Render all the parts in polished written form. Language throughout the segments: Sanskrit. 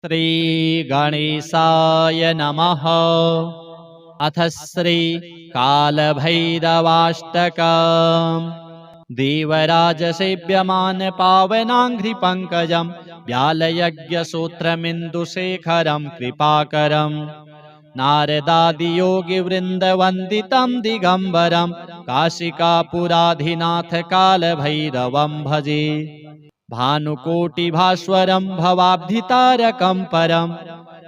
श्रीगणेशाय नमः। अथ श्रीकालभैरवाष्टकम्। देवराजसेव्यमान पावनाङ्घ्रिपङ्कजं व्यालयज्ञसूत्रमिन्दुशेखरं कृपाकरम् नारदादियोगिवृन्दवन्दितं दिगम्बरं काशिकापुराधिनाथ कालभैरवं भजे। भानुकोटिभास्वरं भवाब्धितारकं परं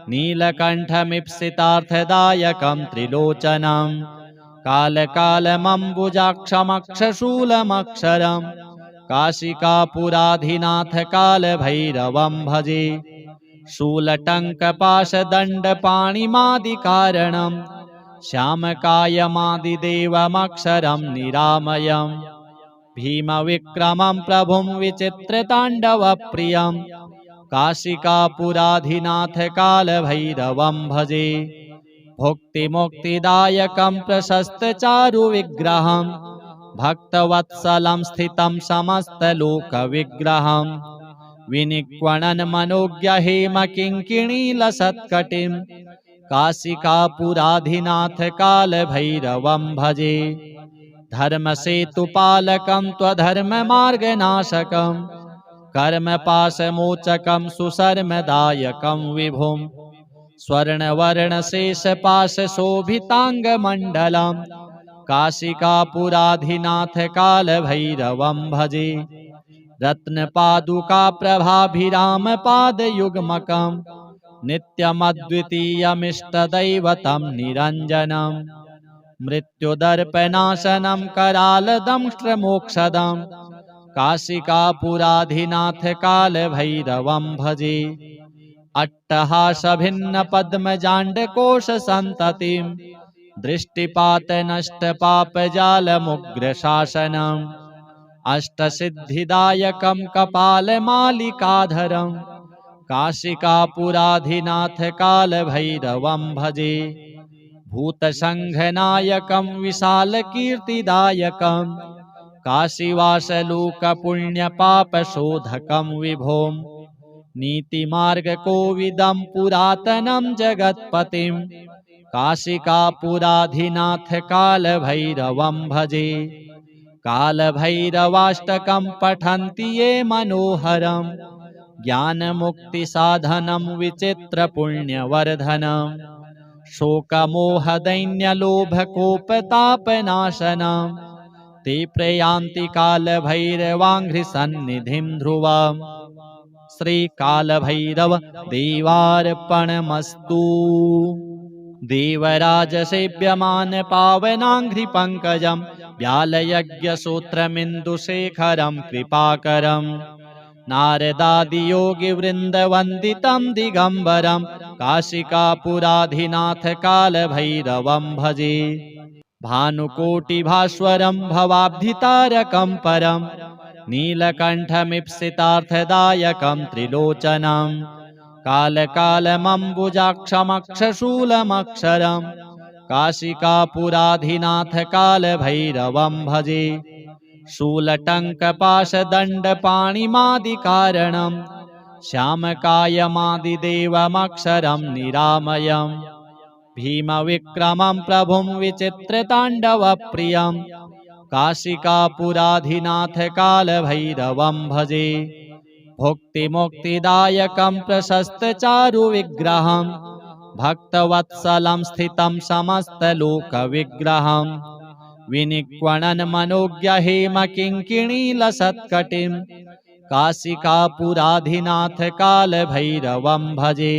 नीलकण्ठमीप्सितार्थदायकं त्रिलोचनं कालकालमम्बुजाक्षमक्षशूलमक्षरं काशिकापुराधिनाथ कालभैरवं भजे। शूलटङ्कपाशदण्डपाणिमादिकारणं श्यामकायमादिदेवमक्षरं निरामयम् भीमविक्रमं प्रभुं विचित्रताण्डवप्रियं काशिकापुराधिनाथ कालभैरवं भजे। भुक्तिमुक्तिदायकं प्रशस्तचारुविग्रहं भक्तवत्सलं स्थितं समस्तलोकविग्रहं विनिक्वणन् मनोज्ञहेमकिङ्किणीलसत्कटिं काशिकापुराधिनाथ कालभैरवं भजे। धर्मसेतुपालकं त्वधर्ममार्गनाशकं कर्मपाशमोचकं सुशर्मदायकं विभुं स्वर्णवर्णशेषपाशशोभिताङ्गमण्डलं काशिकापुराधिनाथ कालभैरवं भजे। रत्नपादुकाप्रभाभिरामपादयुग्मकं नित्यमद्वितीयमिष्टदैवतं निरञ्जनम् मृत्युदर्पनाशनं करालदंष्ट्रमोक्षदं काशिकापुराधिनाथ कालभैरवं भजे। अट्टहासभिन्नपद्मजाण्डकोशसन्ततिं दृष्टिपातनष्टपापजालमुग्रशासनम् अष्टसिद्धिदायकं कपालमालिकाधरं काशिकापुराधिनाथ कालभैरवं भजे। भूतसङ्घनायकं विशालकीर्तिदायकं काशीवासलोकपुण्यपापशोधकं विभों नीतिमार्गकोविदं पुरातनं जगत्पतिं काशिकापुराधिनाथ कालभैरवं भजे। कालभैरवाष्टकं पठन्ति ये मनोहरं ज्ञानमुक्तिसाधनं विचित्रपुण्यवर्धनम् शोकमोहदैन्यलोभकोपतापनाशनं ते प्रयान्ति कालभैरवाङ्घ्रिसन्निधिं ध्रुवम्। श्रीकालभैरव देवार्पणमस्तु। देवराजसेव्यमान पावनाङ्घ्रिपङ्कजं व्यालयज्ञसूत्रमिन्दुशेखरं कृपाकरम् नारदादियोगिवृन्दवन्दितं दिगम्बरं काशिकापुराधिनाथ कालभैरवं भजे। भानुकोटिभास्वरं भवाब्धितारकं परं नीलकण्ठमीप्सितार्थदायकं त्रिलोचनं कालकालमम्बुजाक्षमक्षशूलमक्षरं काशिकापुराधिनाथ कालभैरवं भजे। शूलटङ्कपाशदण्डपाणिमादिकारणं श्यामकायमादिदेवमक्षरं निरामयम् भीमविक्रमं प्रभुं विचित्रताण्डवप्रियं काशिकापुराधिनाथ कालभैरवं भजे। भुक्तिमुक्तिदायकं प्रशस्तचारुविग्रहं भक्तवत्सलं स्थितं समस्तलोकविग्रहं विनिक्वणन् मनोज्ञहेमकिङ्किणीलसत्कटिं काशिकापुराधिनाथ कालभैरवं भजे।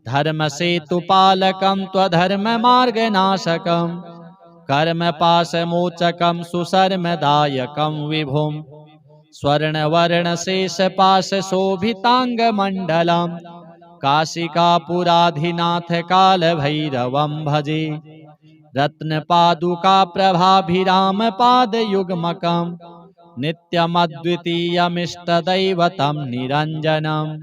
धर्मसेतुपालकं त्वधर्ममार्गनाशकं कर्मपाशमोचकं सुशर्मदायकं विभुं स्वर्णवर्णशेषपाशशोभिताङ्गमण्डलं काशिकापुराधिनाथ कालभैरवं भजे। रत्नपादुकाप्रभाभिरामपादयुग्मकं नित्यमद्वितीयमिष्टदैवतं निरञ्जनम्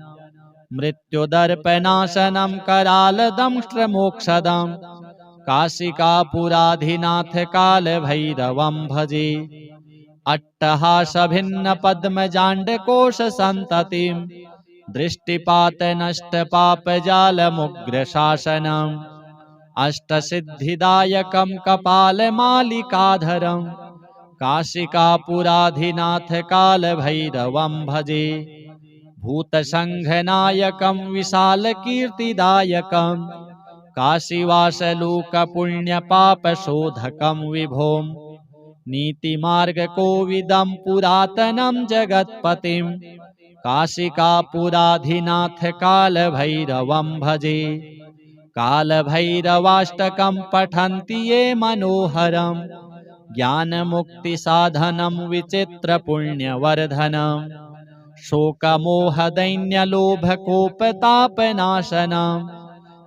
मृत्युदर्पनाशनं करालदंष्ट्रमोक्षदं काशिकापुराधिनाथ कालभैरवं भजे। अट्टहासभिन्नपद्मजाण्डकोशसन्ततिं दृष्टिपातनष्टपापजालमुग्रशासनम् अष्टसिद्धिदायकं कपालमालिकाधरं काशिकापुराधिनाथकालभैरवं भजे भूतसङ्घनायकं विशालकीर्तिदायकं काशीवासलोकपुण्यपापशोधकं विभों नीतिमार्गकोविदं पुरातनं जगत्पतिं काशिकापुराधिनाथकालभैरवं भजे कालभैरवाष्टकं पठन्ति ये मनोहरं ज्ञानमुक्तिसाधनं विचित्रपुण्यवर्धनं शोकमोहदैन्यलोभकोपतापनाशनं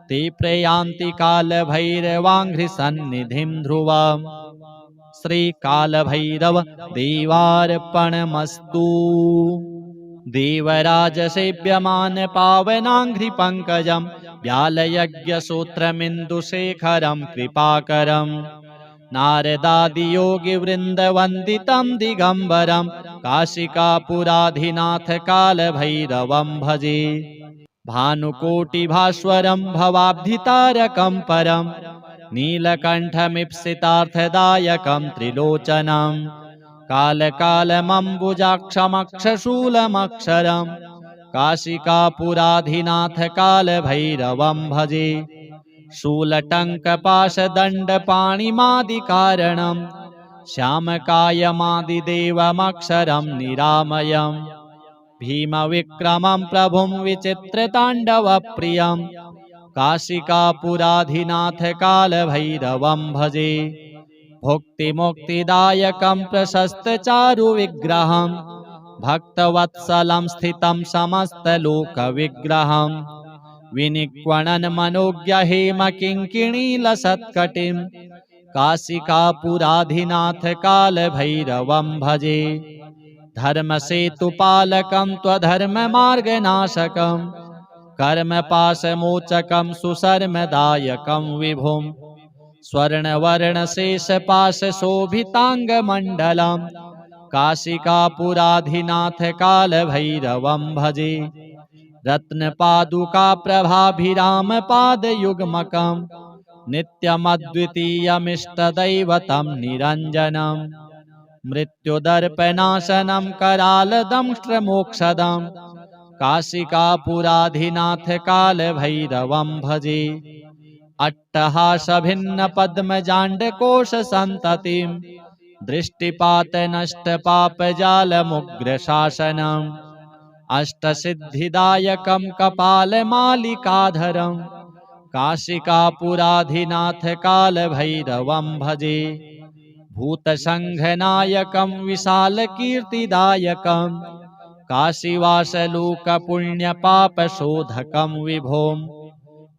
ते प्रयान्ति कालभैरवाङ्घ्रिसन्निधिं ध्रुवम् श्रीकालभैरव देवार्पणमस्तु। देवराजसेव्यमान पावनाङ्घ्रिपङ्कजं व्यालयज्ञसूत्रमिन्दुशेखरं कृपाकरं नारदादियोगिवृन्दवन्दितं दिगम्बरं काशिकापुराधिनाथकालभैरवं भजे भानुकोटिभास्वरं भवाब्धितारकं परं नीलकण्ठमीप्सितार्थदायकं त्रिलोचनं कालकालमम्बुजाक्षमक्षशूलमक्षरं काशिकापुराधिनाथकालभैरवं भजे शूलटङ्कपाशदण्डपाणिमादिकारणं श्यामकायमादिदेवमक्षरं निरामयं भीमविक्रमं प्रभुं विचित्रताण्डवप्रियं काशिकापुराधिनाथकालभैरवं भजे भुक्तिमुक्तिदायकं प्रशस्तचारुविग्रहं भक्तवत्सलं स्थितं समस्तलोकविग्रहं विनिक्वणन् मनोज्ञहेमकिङ्किणीलसत्कटिं काशिकापुराधिनाथकालभैरवं भजे धर्मसेतुपालकं त्वधर्ममार्गनाशकं कर्मपाशमोचकं सुशर्मदायकं विभुं स्वर्णवर्णशेषपाशशोभिताङ्गमण्डलं काशिकापुराधिनाथकालभैरवं भजे रत्नपादुकाप्रभाभिरामपादयुग्मकं नित्यमद्वितीयमिष्टदैवतं निरञ्जनं मृत्युदर्पनाशनं करालदंष्ट्रमोक्षदं काशिकापुराधिनाथकालभैरवं भजे अट्टहासभिन्नपद्मजाण्डकोशसन्ततिं दृष्टिपातनष्टपापजालमुग्रशासनम् अष्टसिद्धिदायकं कपालमालिकाधरं काशिकापुराधिनाथकालभैरवं भजे भूतसङ्घनायकं विशालकीर्तिदायकं काशीवासलोकपुण्यपापशोधकं विभों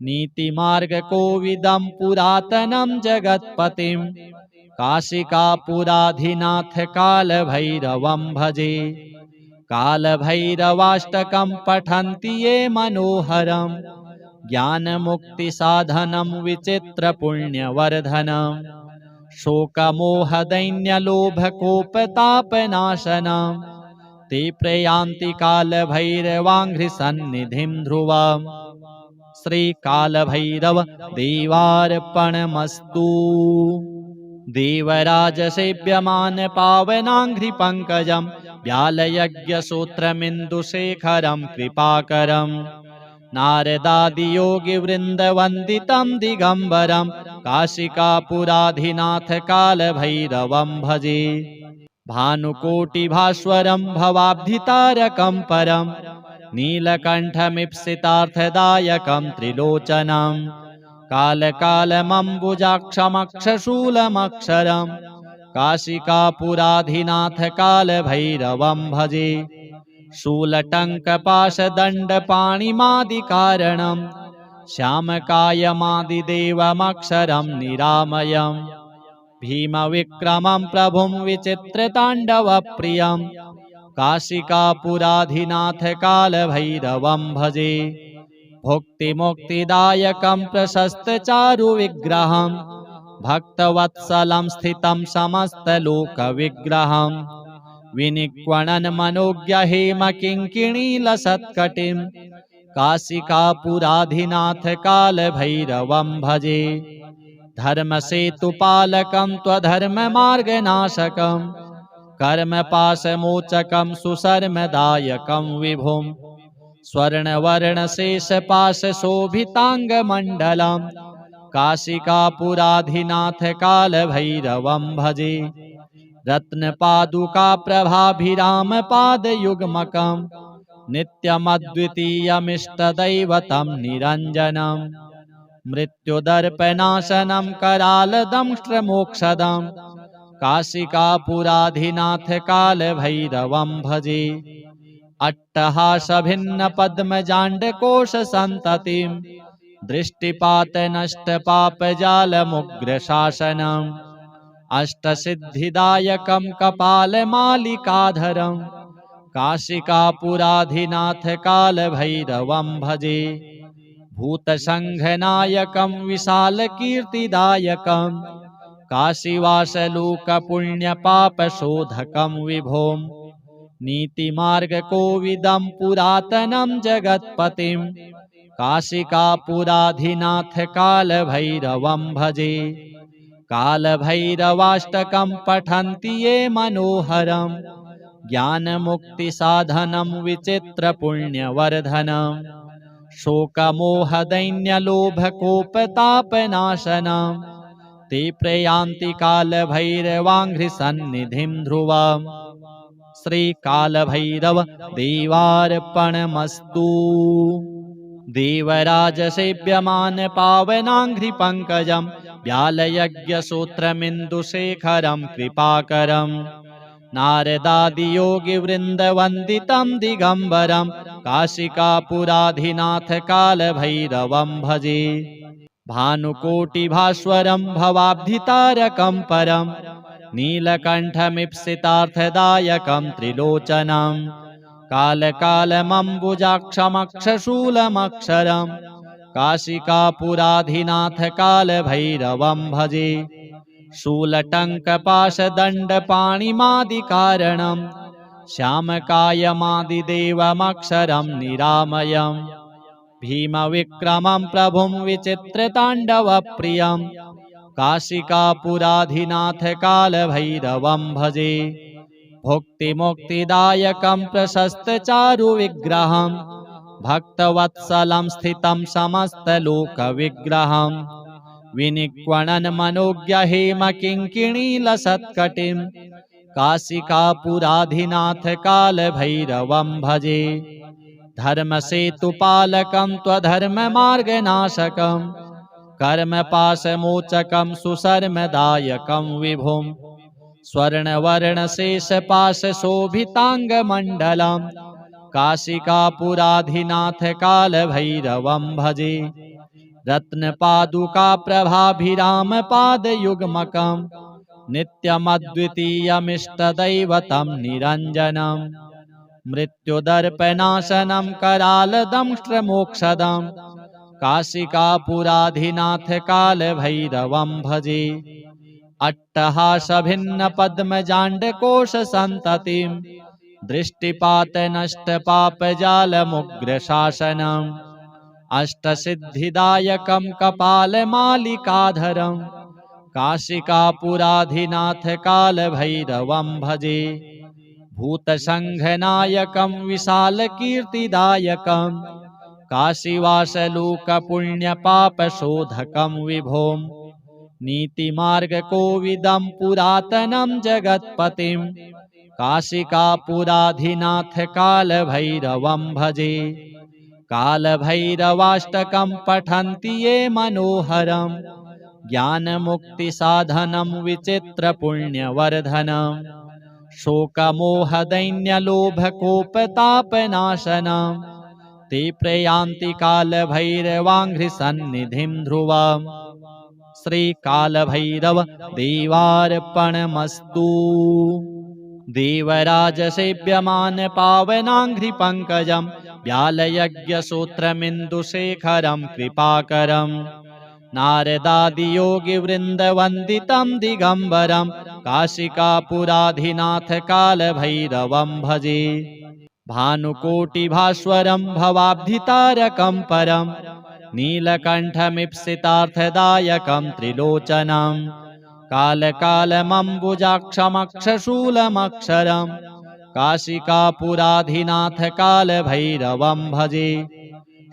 नीतिमार्गकोविदं पुरातनं जगत्पतिं काशिकापुराधिनाथकालभैरवं भजे कालभैरवाष्टकं पठन्ति ये मनोहरं ज्ञानमुक्तिसाधनं विचित्रपुण्यवर्धनं शोकमोहदैन्यलोभकोपतापनाशनं ते प्रयान्ति कालभैरवाङ्घ्रिसन्निधिं ध्रुवम् श्रीकालभैरव देवार्पणमस्तु। देवराजसेव्यमान पावनाङ्घ्रिपङ्कजं व्यालयज्ञसूत्रमिन्दुशेखरं कृपाकरं नारदादियोगिवृन्दवन्दितं दिगम्बरं काशिकापुराधिनाथकालभैरवं भजे भानुकोटिभास्वरं भवाब्धितारकं परं नीलकण्ठमीप्सितार्थदायकं त्रिलोचनं कालकालमम्बुजाक्षमक्षशूलमक्षरं काशिकापुराधिनाथकालभैरवं भजे शूलटङ्कपाशदण्डपाणिमादिकारणं श्यामकायमादिदेवमक्षरं निरामयं भीमविक्रमं प्रभुं विचित्रताण्डवप्रियं काशिकापुराधिनाथकालभैरवं भजे भुक्तिमुक्तिदायकं प्रशस्तचारुविग्रहं भक्तवत्सलं स्थितं समस्तलोकविग्रहं विनिक्वणन् मनोज्ञहेम किङ्किणीलसत्कटिं काशिकापुराधिनाथ कालभैरवं भजे। धर्मसेतुपालकं त्वधर्ममार्गनाशकं कर्मपाशमोचकं सुशर्मदायकं विभुं स्वर्णवर्णशेषपाशशोभिताङ्गमण्डलं काशिकापुराधिनाथ कालभैरवं भजे। रत्नपादुकाप्रभाभिरामपादयुग्मकं नित्यमद्वितीयमिष्टदैवतं निरञ्जनं मृत्युदर्पनाशनं करालदंष्ट्रमोक्षदं काशिकापुराधिनाथ कालभैरवं भजे। अट्टहासभिन्नपद्मजाण्डकोशसन्ततिं दृष्टिपातनष्टपापजालमुग्रशासनम् अष्टसिद्धिदायकं कपालमालिकाधरं काशिकापुराधिनाथ कालभैरवं भजे। भूतसङ्घनायकं विशालकीर्तिदायकं काशीवासलोकपुण्यपापशोधकं विभुं नीतिमार्गकोविदं पुरातनं जगत्पतिं काशिकापुराधिनाथ कालभैरवं भजे। कालभैरवाष्टकं पठन्ति ये मनोहरं ज्ञानमुक्तिसाधनं विचित्रपुण्यवर्धनं शोकमोहदैन्यलोभकोपतापनाशनं ते प्रयान्ति कालभैरवाङ्घ्रिसन्निधिं ध्रुवम्। श्रीकालभैरव देवार्पणमस्तु। देवराजसेव्यमान पावनाङ्घ्रिपङ्कजं व्यालयज्ञसूत्रमिन्दुशेखरं कृपाकरं नारदादियोगिवृन्दवन्दितं दिगम्बरं काशिकापुराधिनाथ कालभैरवं भजे। भानुकोटिभास्वरं भवाब्धितारकं परं नीलकण्ठमीप्सितार्थदायकं त्रिलोचनं कालकालमम्बुजाक्षमक्षशूलमक्षरं काशिकापुराधिनाथ कालभैरवं भजे। शूलटङ्कपाशदण्डपाणिमादिकारणं श्यामकायमादिदेवमक्षरं निरामयं भीमविक्रमं प्रभुं विचित्रताण्डवप्रियं काशिकापुराधिनाथ कालभैरवं भजे। भुक्तिमुक्तिदायकं प्रशस्तचारुविग्रहं भक्तवत्सलं स्थितं समस्तलोकविग्रहं विनिक्वणन् मनोज्ञहेम किङ्किणीलसत्कटिं काशिकापुराधिनाथ कालभैरवं भजे। धर्मसेतुपालकं त्वधर्ममार्गनाशकं कर्मपाशमोचकं सुशर्मदायकं विभुं स्वर्णवर्णशेषपाशशोभिताङ्गमण्डलं काशिकापुराधिनाथ कालभैरवं भजे। रत्नपादुकाप्रभाभिरामपादयुग्मकं नित्यमद्वितीयमिष्टदैवतं निरञ्जनं मृत्युदर्पनाशनं करालदंष्ट्रमोक्षदं काशिकापुराधिनाथ कालभैरवं भजे। अट्टहासभिन्नपद्मजाण्डकोशसन्ततिं दृष्टिपातनष्टपापजालमुग्रशासनम् अष्टसिद्धिदायकं कपालमालिकाधरं काशिकापुराधिनाथ कालभैरवं भजे। भूतसङ्घनायकं विशालकीर्तिदायकं काशीवासलोकपुण्यपापशोधकं विभुं नीतिमार्गकोविदं पुरातनं जगत्पतिं काशिकापुराधिनाथ कालभैरवं भजे। कालभैरवाष्टकं पठन्ति ये मनोहरं ज्ञानमुक्तिसाधनं विचित्रपुण्यवर्धनं शोकमोहदैन्यलोभकोपतापनाशनं ते प्रयान्ति कालभैरवाङ्घ्रिसन्निधिं ध्रुवम्। श्रीकालभैरव देवार्पणमस्तु। देवराजसेव्यमान पावनाङ्घ्रिपङ्कजं व्यालयज्ञसूत्रमिन्दुशेखरं कृपाकरं नारदादियोगिवृन्दवन्दितं दिगम्बरं काशिकापुराधिनाथ कालभैरवं भजे। भानुकोटिभास्वरं भवाब्धितारकं परं नीलकण्ठमीप्सितार्थदायकं त्रिलोचनं कालकालमम्बुजाक्षमक्षशूलमक्षरं काशिकापुराधिनाथ कालभैरवं भजे।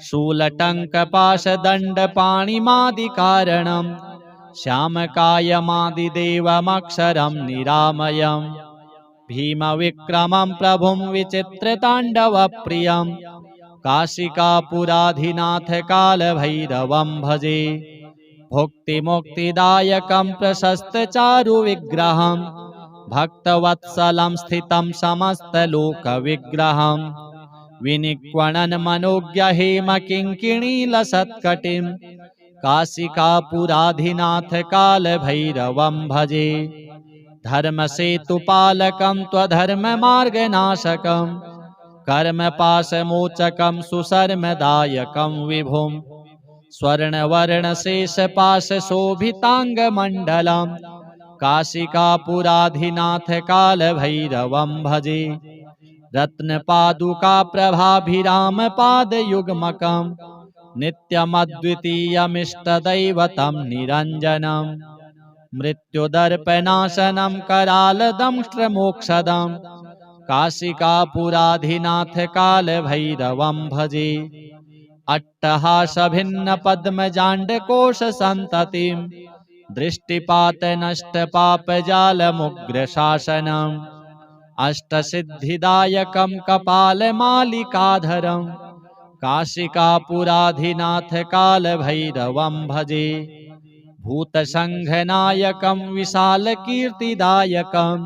शूलटङ्कपाशदण्डपाणिमादिकारणं श्यामकायमादिदेवमक्षरं निरामयम् भीमविक्रमं प्रभुं विचित्रताण्डवप्रियं काशिकापुराधिनाथ कालभैरवं भजे। भुक्तिमुक्तिदायकं प्रशस्तचारुविग्रहं भक्तवत्सलं स्थितं समस्तलोकविग्रहं विनिक्वणन् मनोज्ञहेमकिङ्किणीलसत्कटिं काशिकापुराधिनाथ कालभैरवं भजे। धर्मसेतुपालकं त्वधर्ममार्गनाशकं कर्मपाशमोचकं सुशर्मदायकं विभुं स्वर्णवर्णशेषपाशशोभिताङ्गमण्डलं काशिकापुराधिनाथ कालभैरवं भजे। रत्नपादुकाप्रभाभिरामपादयुग्मकं नित्यमद्वितीयमिष्टदैवतं निरञ्जनं मृत्युदर्पनाशनं करालदंष्ट्रमोक्षदं काशिकापुराधिनाथ कालभैरवं भजे। अट्टहासभिन्नपद्मजाण्डकोशसन्ततिं दृष्टिपातनष्टपापजालमुग्रशासनम् अष्टसिद्धिदायकं कपालमालिकाधरं काशिकापुराधिनाथ कालभैरवं भजे। भूतसङ्घनायकं विशालकीर्तिदायकं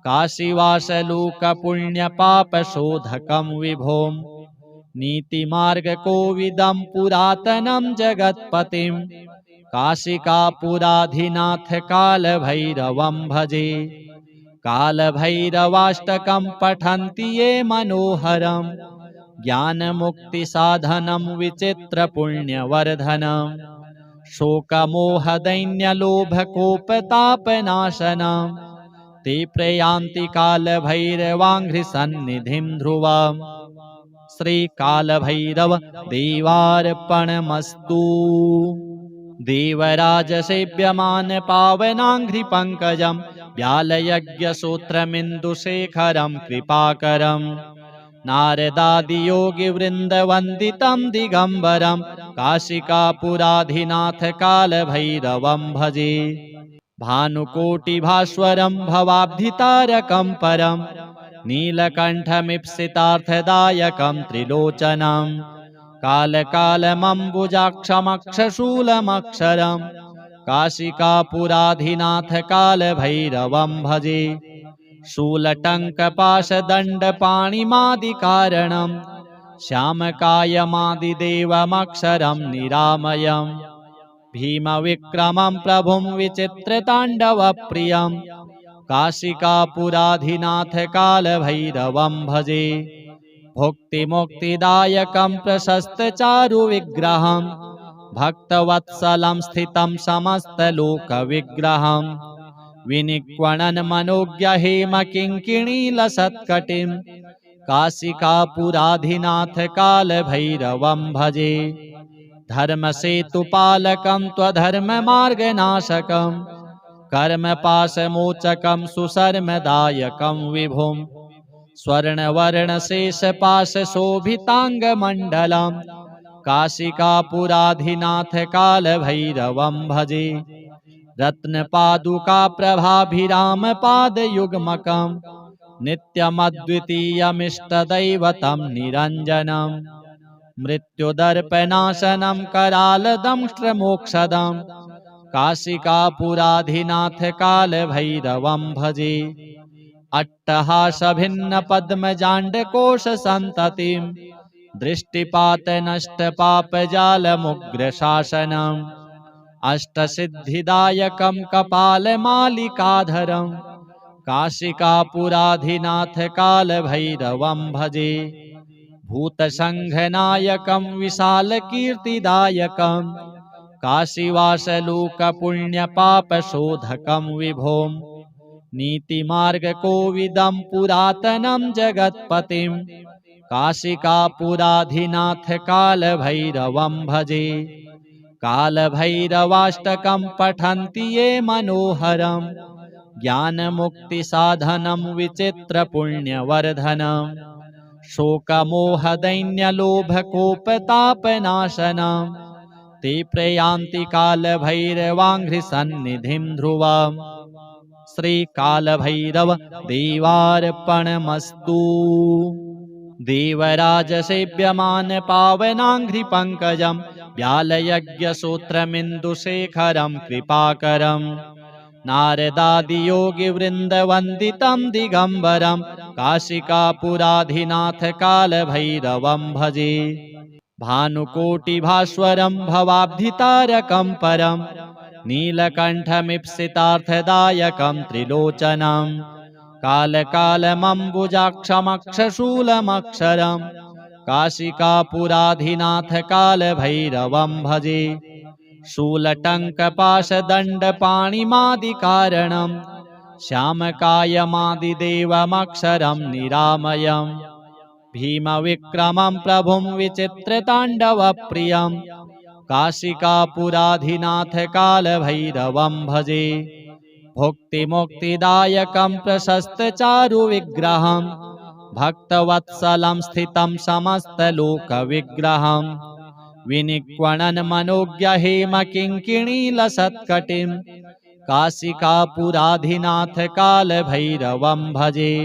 काशीवासलोकपुण्यपापशोधकं विभुं नीतिमार्गकोविदं पुरातनं जगत्पतिं काशिकापुराधिनाथ कालभैरवं भजे। कालभैरवाष्टकं पठन्ति ये मनोहरं ज्ञानमुक्तिसाधनं विचित्रपुण्यवर्धनं शोकमोहदैन्यलोभकोपतापनाशनं ते प्रयान्ति कालभैरवाङ्घ्रिसन्निधिं ध्रुवम्। श्रीकालभैरव देवार्पणमस्तु। देवराजसेव्यमान पावनाङ्घ्रिपङ्कजं व्यालयज्ञसूत्रमिन्दुशेखरं कृपाकरं नारदादियोगिवृन्दवन्दितं दिगम्बरं काशिकापुराधिनाथ कालभैरवं भजे। भानुकोटिभास्वरं भवाब्धितारकं परं नीलकण्ठमीप्सितार्थदायकं त्रिलोचनं कालकालमम्बुजाक्षमक्षशूलमक्षरं काशिकापुराधिनाथ कालभैरवं भजे। शूलटङ्कपाशदण्डपाणिमादिकारणं श्यामकायमादिदेवमक्षरं निरामयम् भीमविक्रमं प्रभुं विचित्रताण्डवप्रियं काशिकापुराधिनाथ कालभैरवं भजे। भुक्तिमुक्तिदायकं प्रशस्तचारुविग्रहं भक्तवत्सलं स्थितं समस्तलोकविग्रहं विनिक्वणन् मनोज्ञहेमकिङ्किणीलसत्कटिं काशिकापुराधिनाथ कालभैरवं भजे। धर्मसेतुपालकं त्वधर्ममार्गनाशकं कर्मपाशमोचकं सुशर्मदायकं विभुं स्वर्णवर्णशेषपाशशोभिताङ्गमण्डलं काशिकापुराधिनाथ कालभैरवं भजे। रत्नपादुकाप्रभाभिरामपादयुग्मकं नित्यमद्वितीयमिष्टदैवतं निरञ्जनं मृत्युदर्पनाशनं करालदंष्ट्रमोक्षदं काशिकापुराधिनाथ कालभैरवं भजे। अट्टहासभिन्नपद्मजाण्डकोशसन्ततिं दृष्टिपातनष्टपापजालमुग्रशासनम् अष्टसिद्धिदायकं कपालमालिकाधरं काशिकापुराधिनाथ कालभैरवं भजे। भूतसङ्घनायकं विशालकीर्तिदायकं काशीवासलोकपुण्यपापशोधकं विभुं नीतिमार्गकोविदं पुरातनं जगत्पतिं काशिकापुराधिनाथकालभैरवं भजे। कालभैरवाष्टकं पठन्ति ये मनोहरं ज्ञानमुक्तिसाधनं विचित्रपुण्यवर्धनं शोकमोहदैन्यलोभकोपतापनाशनं ते प्रयान्ति कालभैरवाङ्घ्रिसन्निधिं ध्रुवम्। श्रीकालभैरव देवार्पणमस्तु। देवराजसेव्यमान पावनाङ्घ्रिपङ्कजं व्यालयज्ञसूत्रमिन्दुशेखरं कृपाकरं नारदादियोगिवृन्दवन्दितं दिगम्बरं काशिकापुराधिनाथकालभैरवं भजे। भानुकोटिभास्वरं भवाब्धितारकं परं नीलकण्ठमीप्सितार्थदायकं त्रिलोचनं कालकालमम्बुजाक्षमक्षशूलमक्षरं काशिकापुराधिनाथकालभैरवं भजे। शूलटङ्कपाशदण्डपाणिमादिकारणं श्यामकायमादिदेवमक्षरं निरामयम् भीमविक्रमं प्रभुं विचित्रताण्डवप्रियं काशिकापुराधिनाथकालभैरवं भजे। भुक्तिमुक्तिदायकं प्रशस्तचारुविग्रहं भक्तवत्सलं स्थितं समस्तलोकविग्रहं विनिक्वणन् मनोज्ञहेमकिङ्किणीलसत्कटिं काशिकापुराधिनाथकालभैरवं भजे।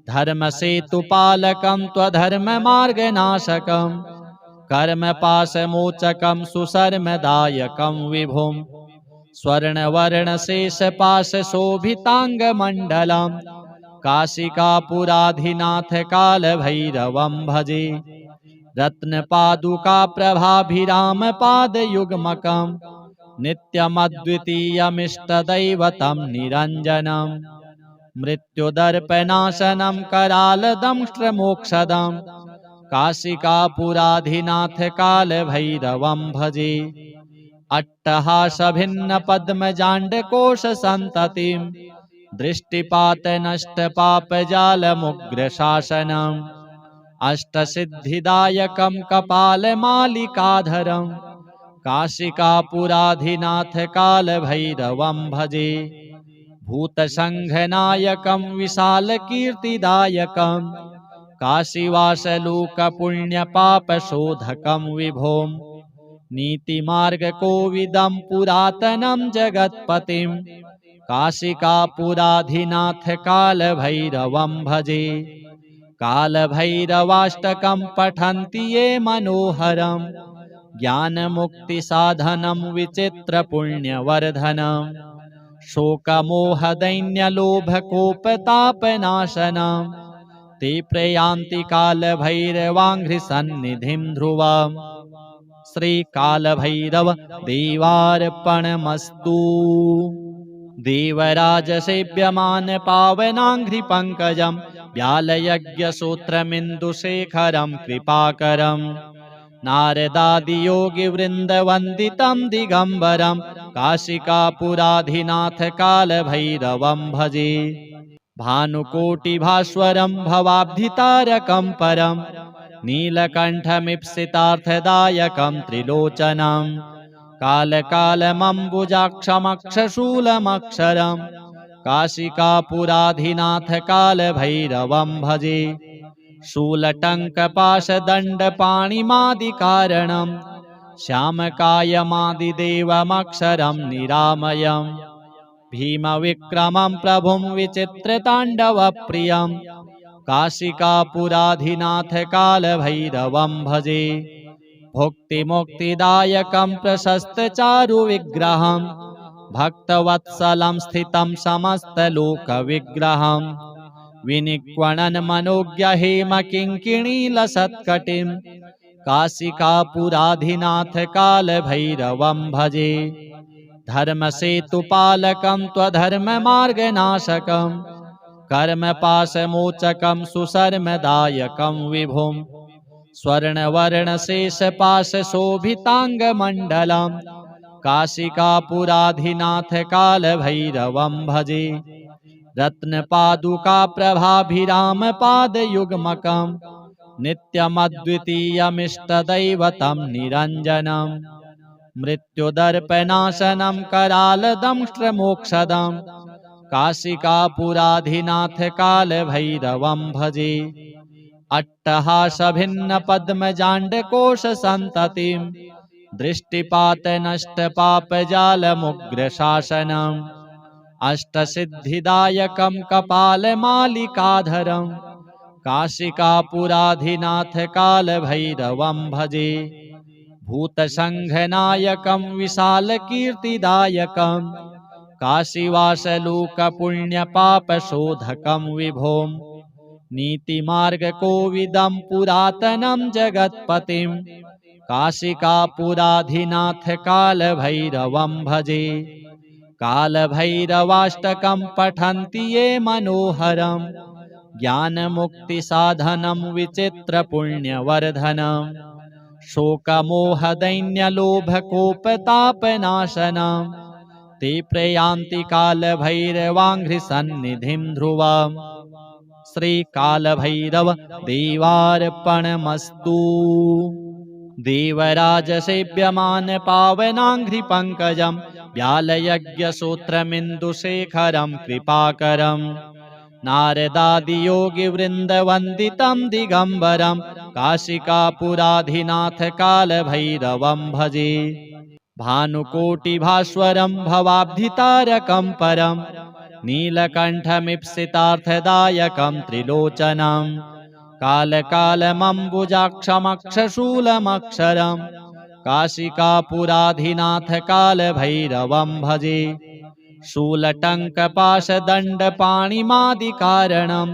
धर्मसेतुपालकं त्वधर्ममार्गनाशकं कर्मपाशमोचकं सुशर्मदायकं विभुं स्वर्णवर्णशेषपाशशोभिताङ्गमण्डलं काशिकापुराधिनाथकालभैरवं भजे। रत्नपादुकाप्रभाभिरामपादयुग्मकं नित्यमद्वितीयमिष्टदैवतं निरञ्जनम् मृत्युदर्पनाशनं करालदंष्ट्रमोक्षदं काशिकापुराधिनाथकालभैरवं भजे। अट्टहासभिन्नपद्मजाण्डकोशसन्ततिं दृष्टिपातनष्टपापजालमुग्रशासनम् अष्टसिद्धिदायकं कपालमालिकाधरं काशिकापुराधिनाथकालभैरवं भजे। भूतसङ्घनायकं विशालकीर्तिदायकं काशीवासलोकपुण्यपापशोधकं विभुं नीतिमार्गकोविदं पुरातनं जगत्पतिं काशिकापुराधिनाथकालभैरवं भजे। कालभैरवाष्टकं पठन्ति ये मनोहरं ज्ञानमुक्तिसाधनं विचित्रपुण्यवर्धनं शोकमोहदैन्यलोभकोपतापनाशनं ते प्रयान्ति कालभैरवाङ्घ्रिसन्निधिं ध्रुवम्। श्रीकालभैरव देवार्पणमस्तु। देवराजसेव्यमान पावनाङ्घ्रिपङ्कजं व्यालयज्ञसूत्रमिन्दुशेखरं कृपाकरं नारदादियोगिवृन्दवन्दितं दिगम्बरं काशिकापुराधिनाथकालभैरवं भजे। भानुकोटिभास्वरं भवाब्धितारकं परं नीलकण्ठमीप्सितार्थदायकं त्रिलोचनं कालकालमम्बुजाक्षमक्षशूलमक्षरं काशिकापुराधिनाथकालभैरवं भजे। शूलटङ्कपाशदण्डपाणिमादिकारणं श्यामकायमादिदेवमक्षरं निरामयम् भीमविक्रमं प्रभुं विचित्रताण्डवप्रियं काशिकापुराधिनाथकालभैरवं भजे। भुक्तिमुक्तिदायकं प्रशस्तचारुविग्रहं भक्तवत्सलं स्थितं समस्तलोकविग्रहं विनिक्वणन् मनोज्ञहेमकिङ्किणीलसत्कटिं काशिकापुराधिनाथकालभैरवं भजे। धर्मसेतुपालकं त्वधर्ममार्गनाशकं कर्मपाशमोचकं सुशर्मदायकं विभुं स्वर्णवर्णशेषपाशशोभिताङ्गमण्डलं काशिकापुराधिनाथकालभैरवं भजे। रत्नपादुकाप्रभाभिरामपादयुग्मकम् नित्यमद्वितीयमिष्टदैवतं निरञ्जनम् मृत्युदर्पनाशनं करालदंष्ट्रमोक्षदम् काशिकापुराधिनाथकालभैरवं भजे अट्टहासभिन्नपद्मजाण्डकोशसन्ततिं दृष्टिपातनष्टपापजालमुग्रशासनम् अष्टसिद्धिदायकं कपालमालिकाधरं काशिकापुराधिनाथकालभैरवं भजे भूतसङ्घनायकं विशालकीर्तिदायकं काशीवासलोकपुण्यपापशोधकं विभों नीतिमार्गकोविदं पुरातनं जगत्पतिं काशिकापुराधिनाथकालभैरवं भजे कालभैरवाष्टकं पठन्ति ये मनोहरं ज्ञानमुक्तिसाधनं विचित्रपुण्यवर्धनं शोकमोहदैन्यलोभकोपतापनाशनं ते प्रयान्ति कालभैरवाङ्घ्रिसन्निधिं ध्रुवम् श्रीकालभैरव देवार्पणमस्तु देवराजसेव्यमान पावनाङ्घ्रिपङ्कजं व्यालयज्ञसूत्रमिन्दुशेखरं कृपाकरं नारदादियोगिवृन्दवन्दितं दिगम्बरं काशिकापुराधिनाथकालभैरवं भजे भानुकोटिभास्वरं भवाब्धितारकं परं नीलकण्ठमीप्सितार्थदायकं त्रिलोचनं कालकालमम्बुजाक्षमक्षशूलमक्षरं काशिकापुराधिनाथकालभैरवं भजे शूलटङ्कपाशदण्डपाणिमादिकारणं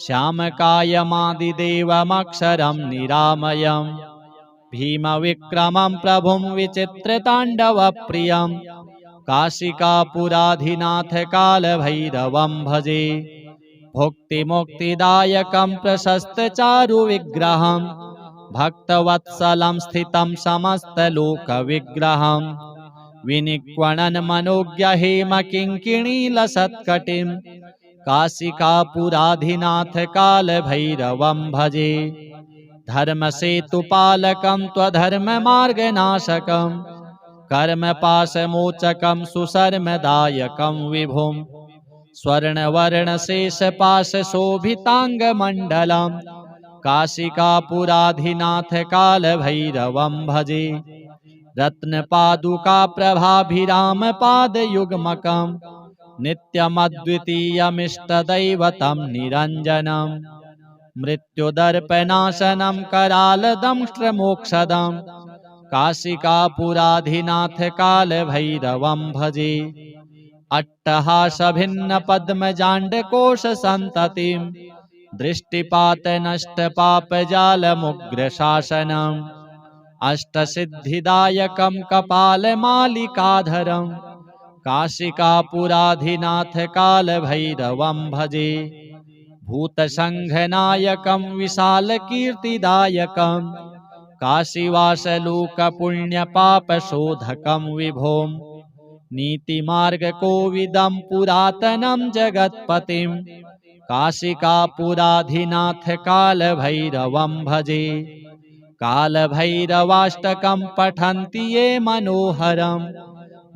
श्यामकायमादिदेवमक्षरं निरामयम् भीमविक्रमं प्रभुं विचित्रताण्डवप्रियं काशिकापुराधिनाथकालभैरवं भजे भुक्तिमुक्तिदायकं प्रशस्तचारुविग्रहं भक्तवत्सलं स्थितं समस्तलोकविग्रहं विनिक्वणन्मनोज्ञहेमकिङ्किणीलसत्कटिं काशिकापुराधिनाथकालभैरवं भजे धर्मसेतुपालकं त्वधर्ममार्गनाशकं कर्मपाशमोचकं सुशर्मदायकं विभुं स्वर्णवर्णशेषपाशशोभिताङ्गमण्डलं काशिकापुराधिनाथकालभैरवं भजे रत्नपादुकाप्रभाभिरामपादयुग्मकं नित्यमद्वितीयमिष्टदैवतं निरञ्जनम् मृत्युदर्पनाशनं करालदंष्ट्रमोक्षदं काशिकापुराधिनाथकालभैरवं भजे अट्टहासभिन्नपद्मजाण्डकोशसन्ततिं दृष्टिपातनष्टपापजालमुग्रशासनम् अष्टसिद्धिदायकं कपालमालिकाधरं काशिकापुराधिनाथकालभैरवं भजे भूतसङ्घनायकं विशालकीर्तिदायकं काशीवासलोकपुण्यपापशोधकं विभों नीतिमार्गकोविदं पुरातनं जगत्पतिं काशिकापुराधिनाथकालभैरवं भजे कालभैरवाष्टकं पठन्ति ये मनोहरं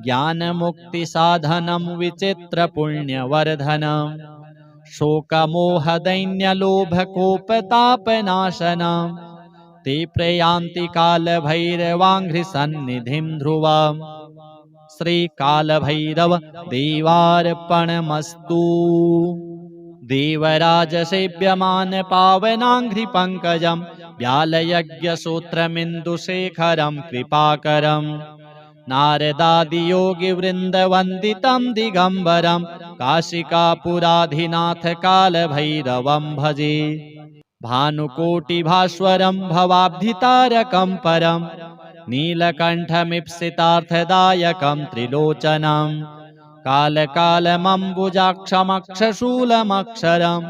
ज्ञानमुक्तिसाधनं विचित्रपुण्यवर्धनं शोकमोहदैन्यलोभकोपतापनाशनं ते प्रयान्ति कालभैरवाङ्घ्रिसन्निधिं ध्रुवम् श्रीकालभैरव देवार्पणमस्तु देवराजसेव्यमान पावनाङ्घ्रिपङ्कजं व्यालयज्ञसूत्रमिन्दुशेखरं कृपाकरं नारदादियोगिवृन्दवन्दितं दिगम्बरं काशिकापुराधिनाथकालभैरवं भजे भानुकोटिभास्वरं भवाब्धितारकं परं नीलकण्ठमीप्सितार्थदायकं त्रिलोचनं कालकालमम्बुजाक्षमक्षशूलमक्षरं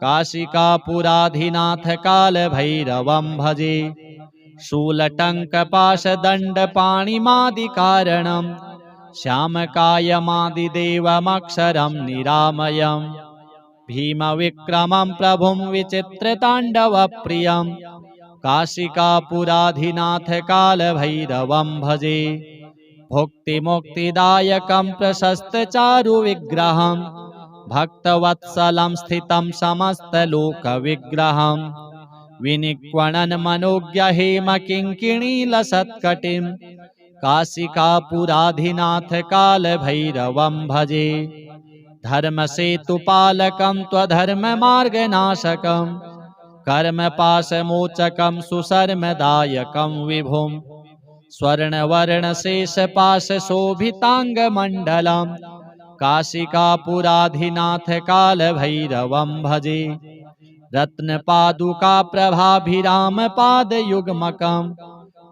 काशिकापुराधिनाथकालभैरवं भजे शूलटङ्कपाशदण्डपाणिमादिकारणं श्यामकायमादिदेवमक्षरं निरामयम् भीमविक्रमं प्रभुं विचित्रताण्डवप्रियं काशिकापुराधिनाथकालभैरवं भजे भुक्तिमुक्तिदायकं प्रशस्तचारुविग्रहं भक्तवत्सलं स्थितं समस्तलोकविग्रहं विनिक्वणन् मनोज्ञहेमकिङ्किणीलसत्कटिं काशिकापुराधिनाथकालभैरवं भजे धर्मसेतुपालकं त्वधर्ममार्गनाशकं कर्मपाशमोचकं सुशर्मदायकं विभुं स्वर्णवर्णशेषपाशशोभिताङ्गमण्डलं काशिकापुराधिनाथकालभैरवं भजे रत्नपादुकाप्रभाभिरामपादयुग्मकं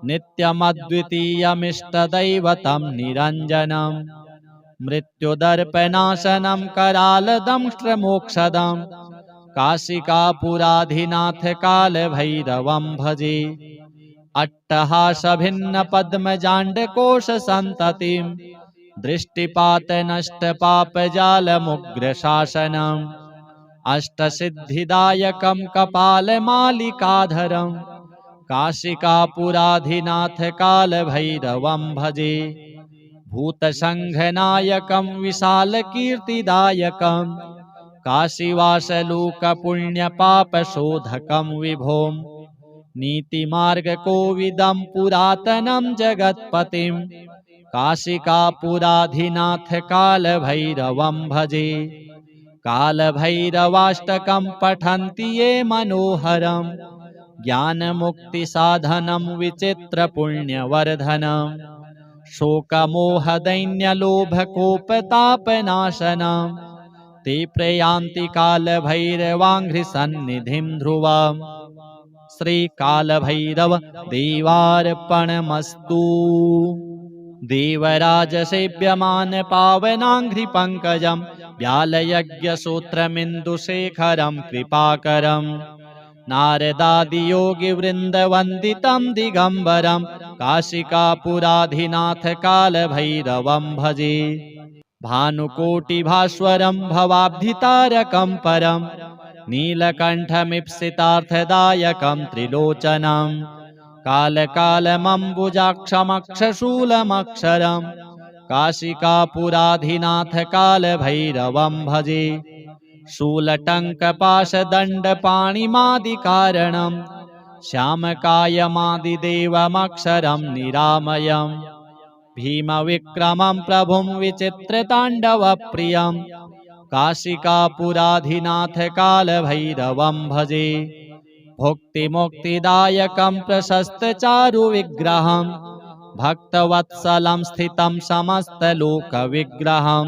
नित्यमद्वितीयमिष्टदैवतं निरञ्जनम् मृत्युदर्पनाशनं करालदंष्ट्रमोक्षदं काशिकापुराधिनाथकालभैरवं भजे अट्टहासभिन्नपद्मजाण्डकोशसन्ततिं दृष्टिपातनष्टपापजालमुग्रशासनम् अष्टसिद्धिदायकं कपालमालिकाधरं काशिकापुराधिनाथकालभैरवं भजे भूतसङ्घनायकं विशालकीर्तिदायकं काशीवासलोकपुण्यपापशोधकं विभों नीतिमार्गकोविदं पुरातनं जगत्पतिं काशिकापुराधिनाथकालभैरवं भजे कालभैरवाष्टकं पठन्ति ये मनोहरं ज्ञानमुक्तिसाधनं विचित्रपुण्यवर्धनम् शोकमोहदैन्यलोभकोपतापनाशनं ते प्रयान्ति कालभैरवाङ्घ्रिसन्निधिं ध्रुवम् श्रीकालभैरव देवार्पणमस्तु देवराजसेव्यमान पावनाङ्घ्रिपङ्कजं व्यालयज्ञसूत्रमिन्दुशेखरं कृपाकरम् नारदादियोगिवृन्दवन्दितं दिगम्बरं काशिकापुराधिनाथकालभैरवं भजे भानुकोटिभास्वरं भवाब्धितारकं परं नीलकण्ठमीप्सितार्थदायकं त्रिलोचनं कालकालमम्बुजाक्षमक्षशूलमक्षरं काशिकापुराधिनाथकालभैरवं भजे शूलटङ्कपाशदण्डपाणिमादिकारणं श्यामकायमादिदेवमक्षरं निरामयम् भीमविक्रमं प्रभुं विचित्रताण्डवप्रियं काशिकापुराधिनाथकालभैरवं भजे भुक्तिमुक्तिदायकं प्रशस्तचारुविग्रहं भक्तवत्सलं स्थितं समस्तलोकविग्रहं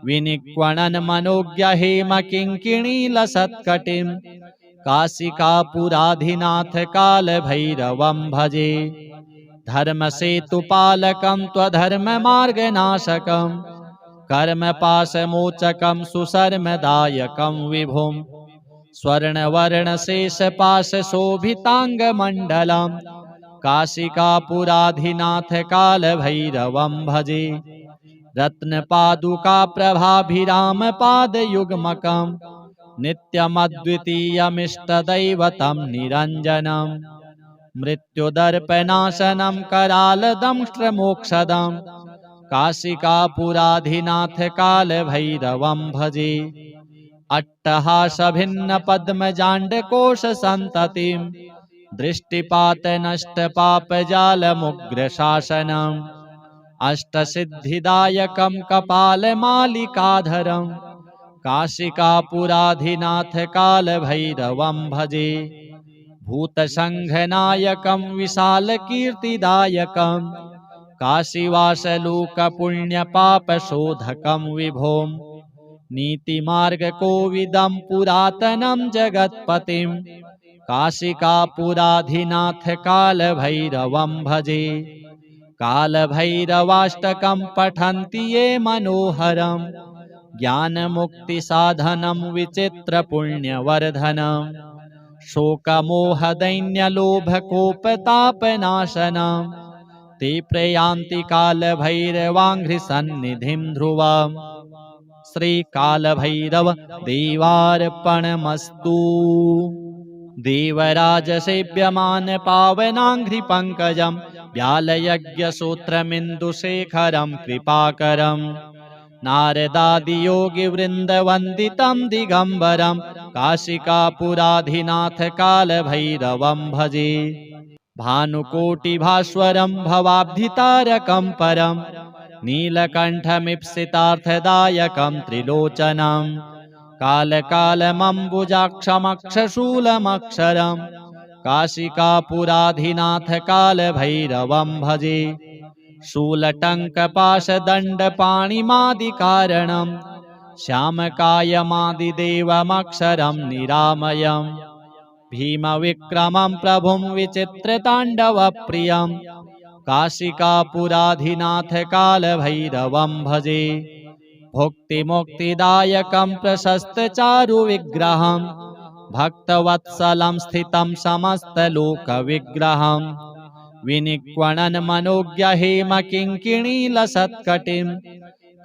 विनिक्वणन् मनोज्ञहेमकिङ्किणीलसत्कटिं काशिकापुराधिनाथकालभैरवं भजे धर्मसेतुपालकं त्वधर्ममार्गनाशकं कर्मपाशमोचकं सुशर्मदायकं विभुं स्वर्णवर्णशेषपाशशोभिताङ्गमण्डलं काशिकापुराधिनाथकालभैरवं भजे रत्नपादुकाप्रभाभिरामपादयुग्मकं नित्यमद्वितीयमिष्टदैवतं निरञ्जनम् मृत्युदर्पनाशनं करालदंष्ट्रमोक्षदं काशिकापुराधिनाथकालभैरवं भजे अट्टहासभिन्नपद्मजाण्डकोशसन्ततिं दृष्टिपातनष्टपापजालमुग्रशासनम् अष्टसिद्धिदायकं कपालमालिकाधरं काशिकापुराधिनाथकालभैरवं भजे भूतसङ्घनायकं विशालकीर्तिदायकं काशीवासलोकपुण्यपापशोधकं विभों नीतिमार्गकोविदं पुरातनं जगत्पतिं काशिकापुराधिनाथकालभैरवं भजे कालभैरवाष्टकं पठन्ति ये मनोहरं ज्ञानमुक्तिसाधनं विचित्रपुण्यवर्धनम् शोकमोहदैन्यलोभकोपतापनाशनं ते प्रयान्ति कालभैरवाङ्घ्रिसन्निधिं ध्रुवम्। श्रीकालभैरव देवार्पणमस्तु। देवराजसेव्यमान पावनाङ्घ्रिपङ्कजं व्यालयज्ञसूत्रमिन्दुशेखरं कृपाकरं नारदादियोगिवृन्दवन्दितं दिगम्बरं काशिकापुराधिनाथ कालभैरवं भजे। भानुकोटिभास्वरं भवाब्धितारकं परं नीलकण्ठमीप्सितार्थदायकं त्रिलोचनं कालकालमम्बुजाक्षमक्षशूलमक्षरं काशिकापुराधिनाथ कालभैरवं भजे। शूलटङ्कपाशदण्डपाणिमादिकारणं श्यामकायमादिदेवमक्षरं निरामयम् भीमविक्रमं प्रभुं विचित्रताण्डवप्रियं काशिकापुराधिनाथ कालभैरवं भजे। भुक्तिमुक्तिदायकं प्रशस्तचारुविग्रहं भक्तवत्सलं स्थितं समस्तलोकविग्रहं विनिक्वणन् मनोज्ञहेमकिङ्किणीलसत्कटिं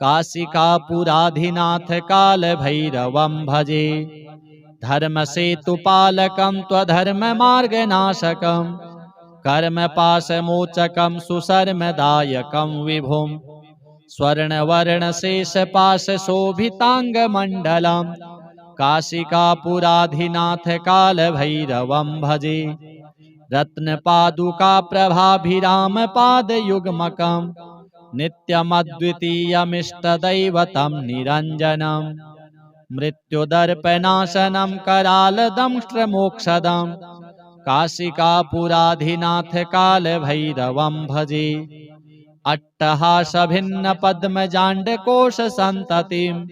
काशिकापुराधिनाथ कालभैरवं भजे। धर्मसेतुपालकं त्वधर्ममार्गनाशकं कर्मपाशमोचकं सुशर्मदायकं विभुं स्वर्णवर्णशेषपाशशोभिताङ्गमण्डलं काशिकापुराधिनाथ कालभैरवं भजे। रत्नपादुकाप्रभाभिरामपादयुग्मकं नित्यमद्वितीयमिष्टदैवतं निरञ्जनम् मृत्युदर्पनाशनं करालदंष्ट्रमोक्षदं काशिकापुराधिनाथ कालभैरवं भजे। अट्टहासभिन्नपद्मजाण्डकोशसन्ततिं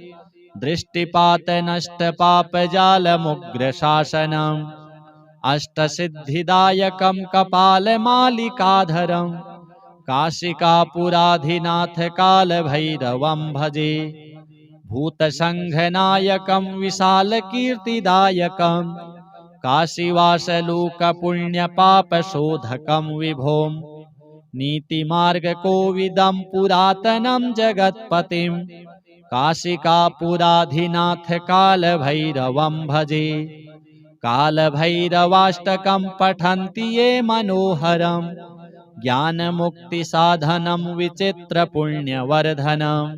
दृष्टिपातनष्टपापजालमुग्रशासनम् अष्टसिद्धिदायकं कपालमालिकाधरं काशिकापुराधिनाथ कालभैरवं भजे। भूतसङ्घनायकं विशालकीर्तिदायकं काशीवासलोकपुण्यपापशोधकं विभुं नीतिमार्गकोविदं पुरातनं जगत्पतिं काशिकापुराधिनाथ कालभैरवं भजे। कालभैरवाष्टकं पठन्ति ये मनोहरं ज्ञानमुक्तिसाधनं विचित्रपुण्यवर्धनम्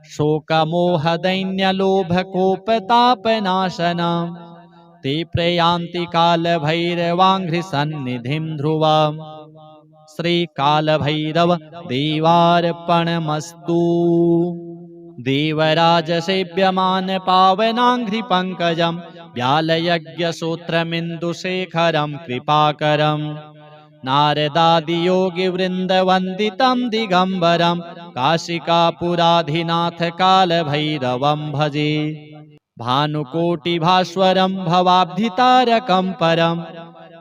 शोकमोहदैन्यलोभकोपतापनाशनं ते प्रयान्ति कालभैरवाङ्घ्रिसन्निधिं ध्रुवम्। श्रीकालभैरव देवार्पणमस्तु। देवराजसेव्यमान पावनाङ्घ्रिपङ्कजं व्यालयज्ञसूत्रमिन्दुशेखरं कृपाकरं नारदादियोगिवृन्दवन्दितं दिगम्बरं काशिकापुराधिनाथ कालभैरवं भजे। भानुकोटिभास्वरं भवाब्धितारकं परं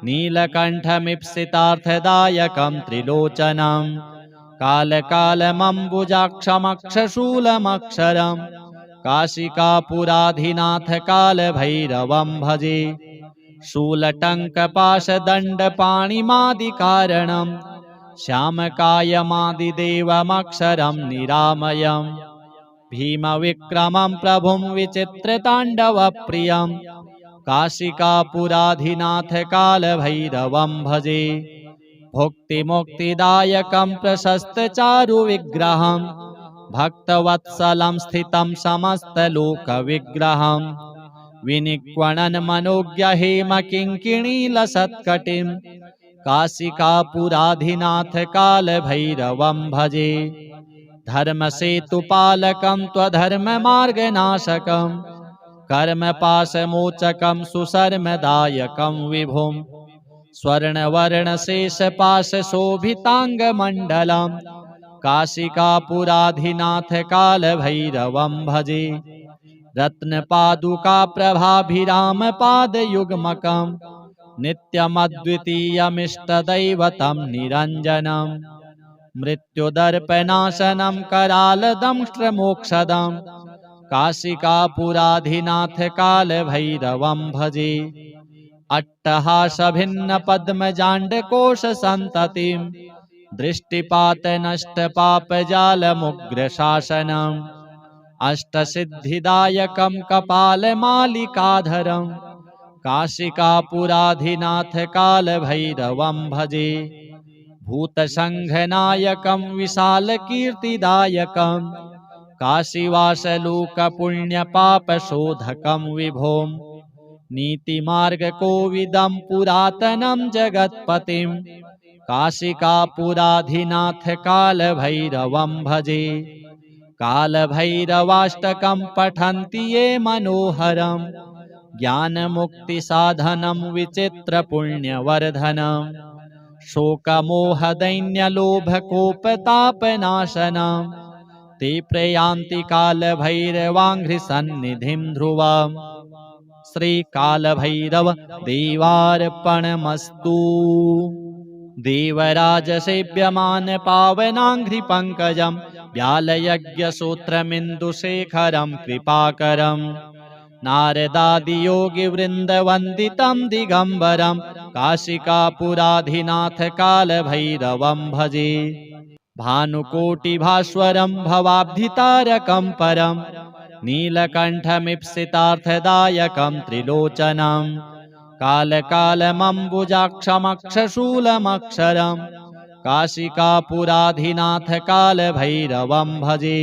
नीलकण्ठमीप्सितार्थदायकं त्रिलोचनं कालकालमम्बुजाक्षमक्षशूलमक्षरं काशिकापुराधिनाथ कालभैरवं भजे। शूलटङ्कपाशदण्डपाणिमादिकारणं श्यामकायमादिदेवमक्षरं निरामयम् भीमविक्रमं प्रभुं विचित्रताण्डवप्रियं काशिकापुराधिनाथ कालभैरवं भजे। भुक्तिमुक्तिदायकं प्रशस्तचारुविग्रहं भक्तवत्सलं स्थितं समस्तलोकविग्रहं विनिक्वणन् मनोज्ञहेमकिङ्किणीलसत्कटिं काशिकापुराधिनाथ कालभैरवं भजे। धर्मसेतुपालकं त्वधर्ममार्गनाशकं कर्मपाशमोचकं सुशर्मदायकं विभुं स्वर्णवर्णशेषपाशशोभिताङ्गमण्डलं काशिकापुराधिनाथ कालभैरवं भजे। रत्नपादुकाप्रभाभिरामपादयुग्मकं नित्यमद्वितीयमिष्टदैवतं निरञ्जनम् मृत्युदर्पनाशनं करालदंष्ट्रमोक्षदं काशिकापुराधिनाथ कालभैरवं भजे। अट्टहासभिन्नपद्मजाण्डकोशसन्ततिं दृष्टिपातनष्टपापजालमुग्रशासनम् अष्टसिद्धिदायकं कपालमालिकाधरं काशिकापुराधिनाथ कालभैरवं भजे भूतसङ्घनायकं विशालकीर्तिदायकं काशीवासलोकपुण्यपापशोधकं विभों नीतिमार्गकोविदं पुरातनं जगत्पतिं काशिकापुराधिनाथ कालभैरवं भजे कालभैरवाष्टकं पठन्ति ये मनोहरं ज्ञानमुक्तिसाधनं विचित्रपुण्यवर्धनं शोकमोहदैन्यलोभकोपतापनाशनं ते प्रयान्ति कालभैरवाङ्घ्रिसन्निधिं ध्रुवम् श्रीकालभैरव देवार्पणमस्तु देवराजसेव्यमान पावनाङ्घ्रिपङ्कजं व्यालयज्ञसूत्रमिन्दुशेखरं कृपाकरं नारदादियोगिवृन्दवन्दितं दिगम्बरं काशिकापुराधिनाथ कालभैरवं भजे भानुकोटिभास्वरं भवाब्धितारकं परं नीलकण्ठमीप्सितार्थदायकं त्रिलोचनं कालकालमम्बुजाक्षमक्षशूलमक्षरं काशिकापुराधिनाथ कालभैरवं भजे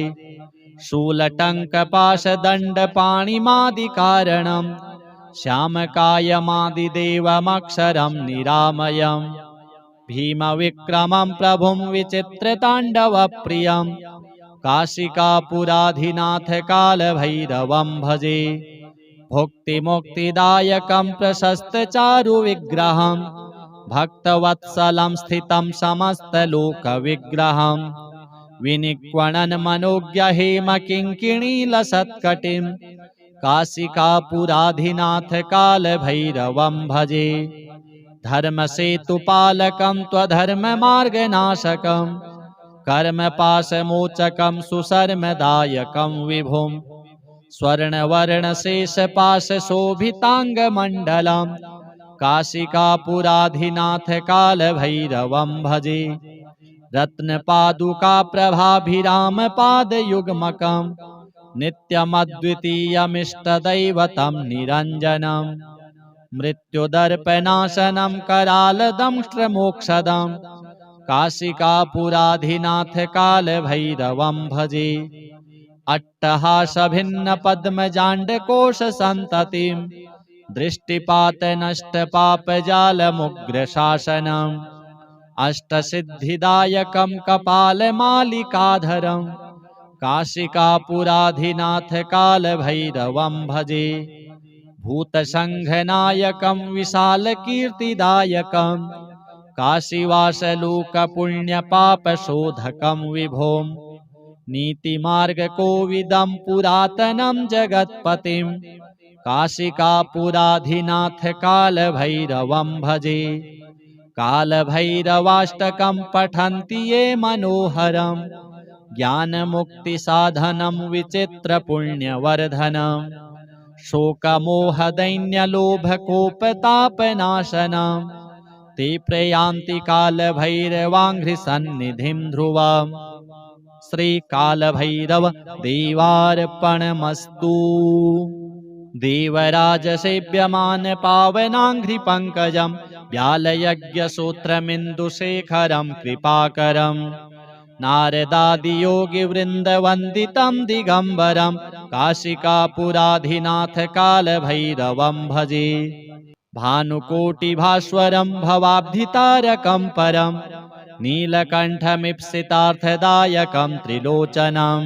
शूलटङ्कपाशदण्डपाणिमादिकारणं श्यामकायमादिदेवमक्षरं निरामयं भीमविक्रमं प्रभुं विचित्रताण्डवप्रियं काशिकापुराधिनाथ कालभैरवं भजे भुक्तिमुक्तिदायकं प्रशस्तचारुविग्रहं भक्तवत्सलं स्थितं समस्तलोकविग्रहं विनिक्वणन् मनोज्ञहेमकिङ्किणीलसत्कटिं काशिकापुराधिनाथ कालभैरवं भजे धर्मसेतुपालकं त्वधर्ममार्गनाशकं कर्मपाशमोचकं सुशर्मदायकं विभुं स्वर्णवर्णशेषपाशशोभिताङ्गमण्डलं काशिकापुराधिनाथ कालभैरवं भजे रत्नपादुकाप्रभाभिरामपादयुग्मकं नित्यमद्वितीयमिष्टदैवतं निरञ्जनं मृत्युदर्पनाशनं करालदंष्ट्रमोक्षदं काशिकापुराधिनाथ कालभैरवं भजे अट्टहासभिन्नपद्मजाण्डकोशसन्ततिं दृष्टिपातनष्टपापजालमुग्रशासनम् अष्टसिद्धिदायकं कपालमालिकाधरं काशिकापुराधिनाथ कालभैरवं भजे भूतसङ्घनायकं विशालकीर्तिदायकं काशीवासलोकपुण्यपापशोधकं विभों नीतिमार्गकोविदं पुरातनं जगत्पतिं काशिकापुराधिनाथ कालभैरवं भजे कालभैरवाष्टकं पठन्ति ये मनोहरं ज्ञानमुक्तिसाधनं विचित्रपुण्यवर्धनं शोकमोहदैन्यलोभकोपतापनाशनं ते प्रयान्ति कालभैरवाङ्घ्रिसन्निधिं ध्रुवम् श्रीकालभैरव देवार्पणमस्तु देवराजसेव्यमान पावनाङ्घ्रिपङ्कजं व्यालयज्ञसूत्रमिन्दुशेखरं कृपाकरं नारदादियोगिवृन्दवन्दितं दिगम्बरं काशिकापुराधिनाथ कालभैरवं भजे भानुकोटिभास्वरं भवाब्धितारकं परं नीलकण्ठमीप्सितार्थदायकं त्रिलोचनं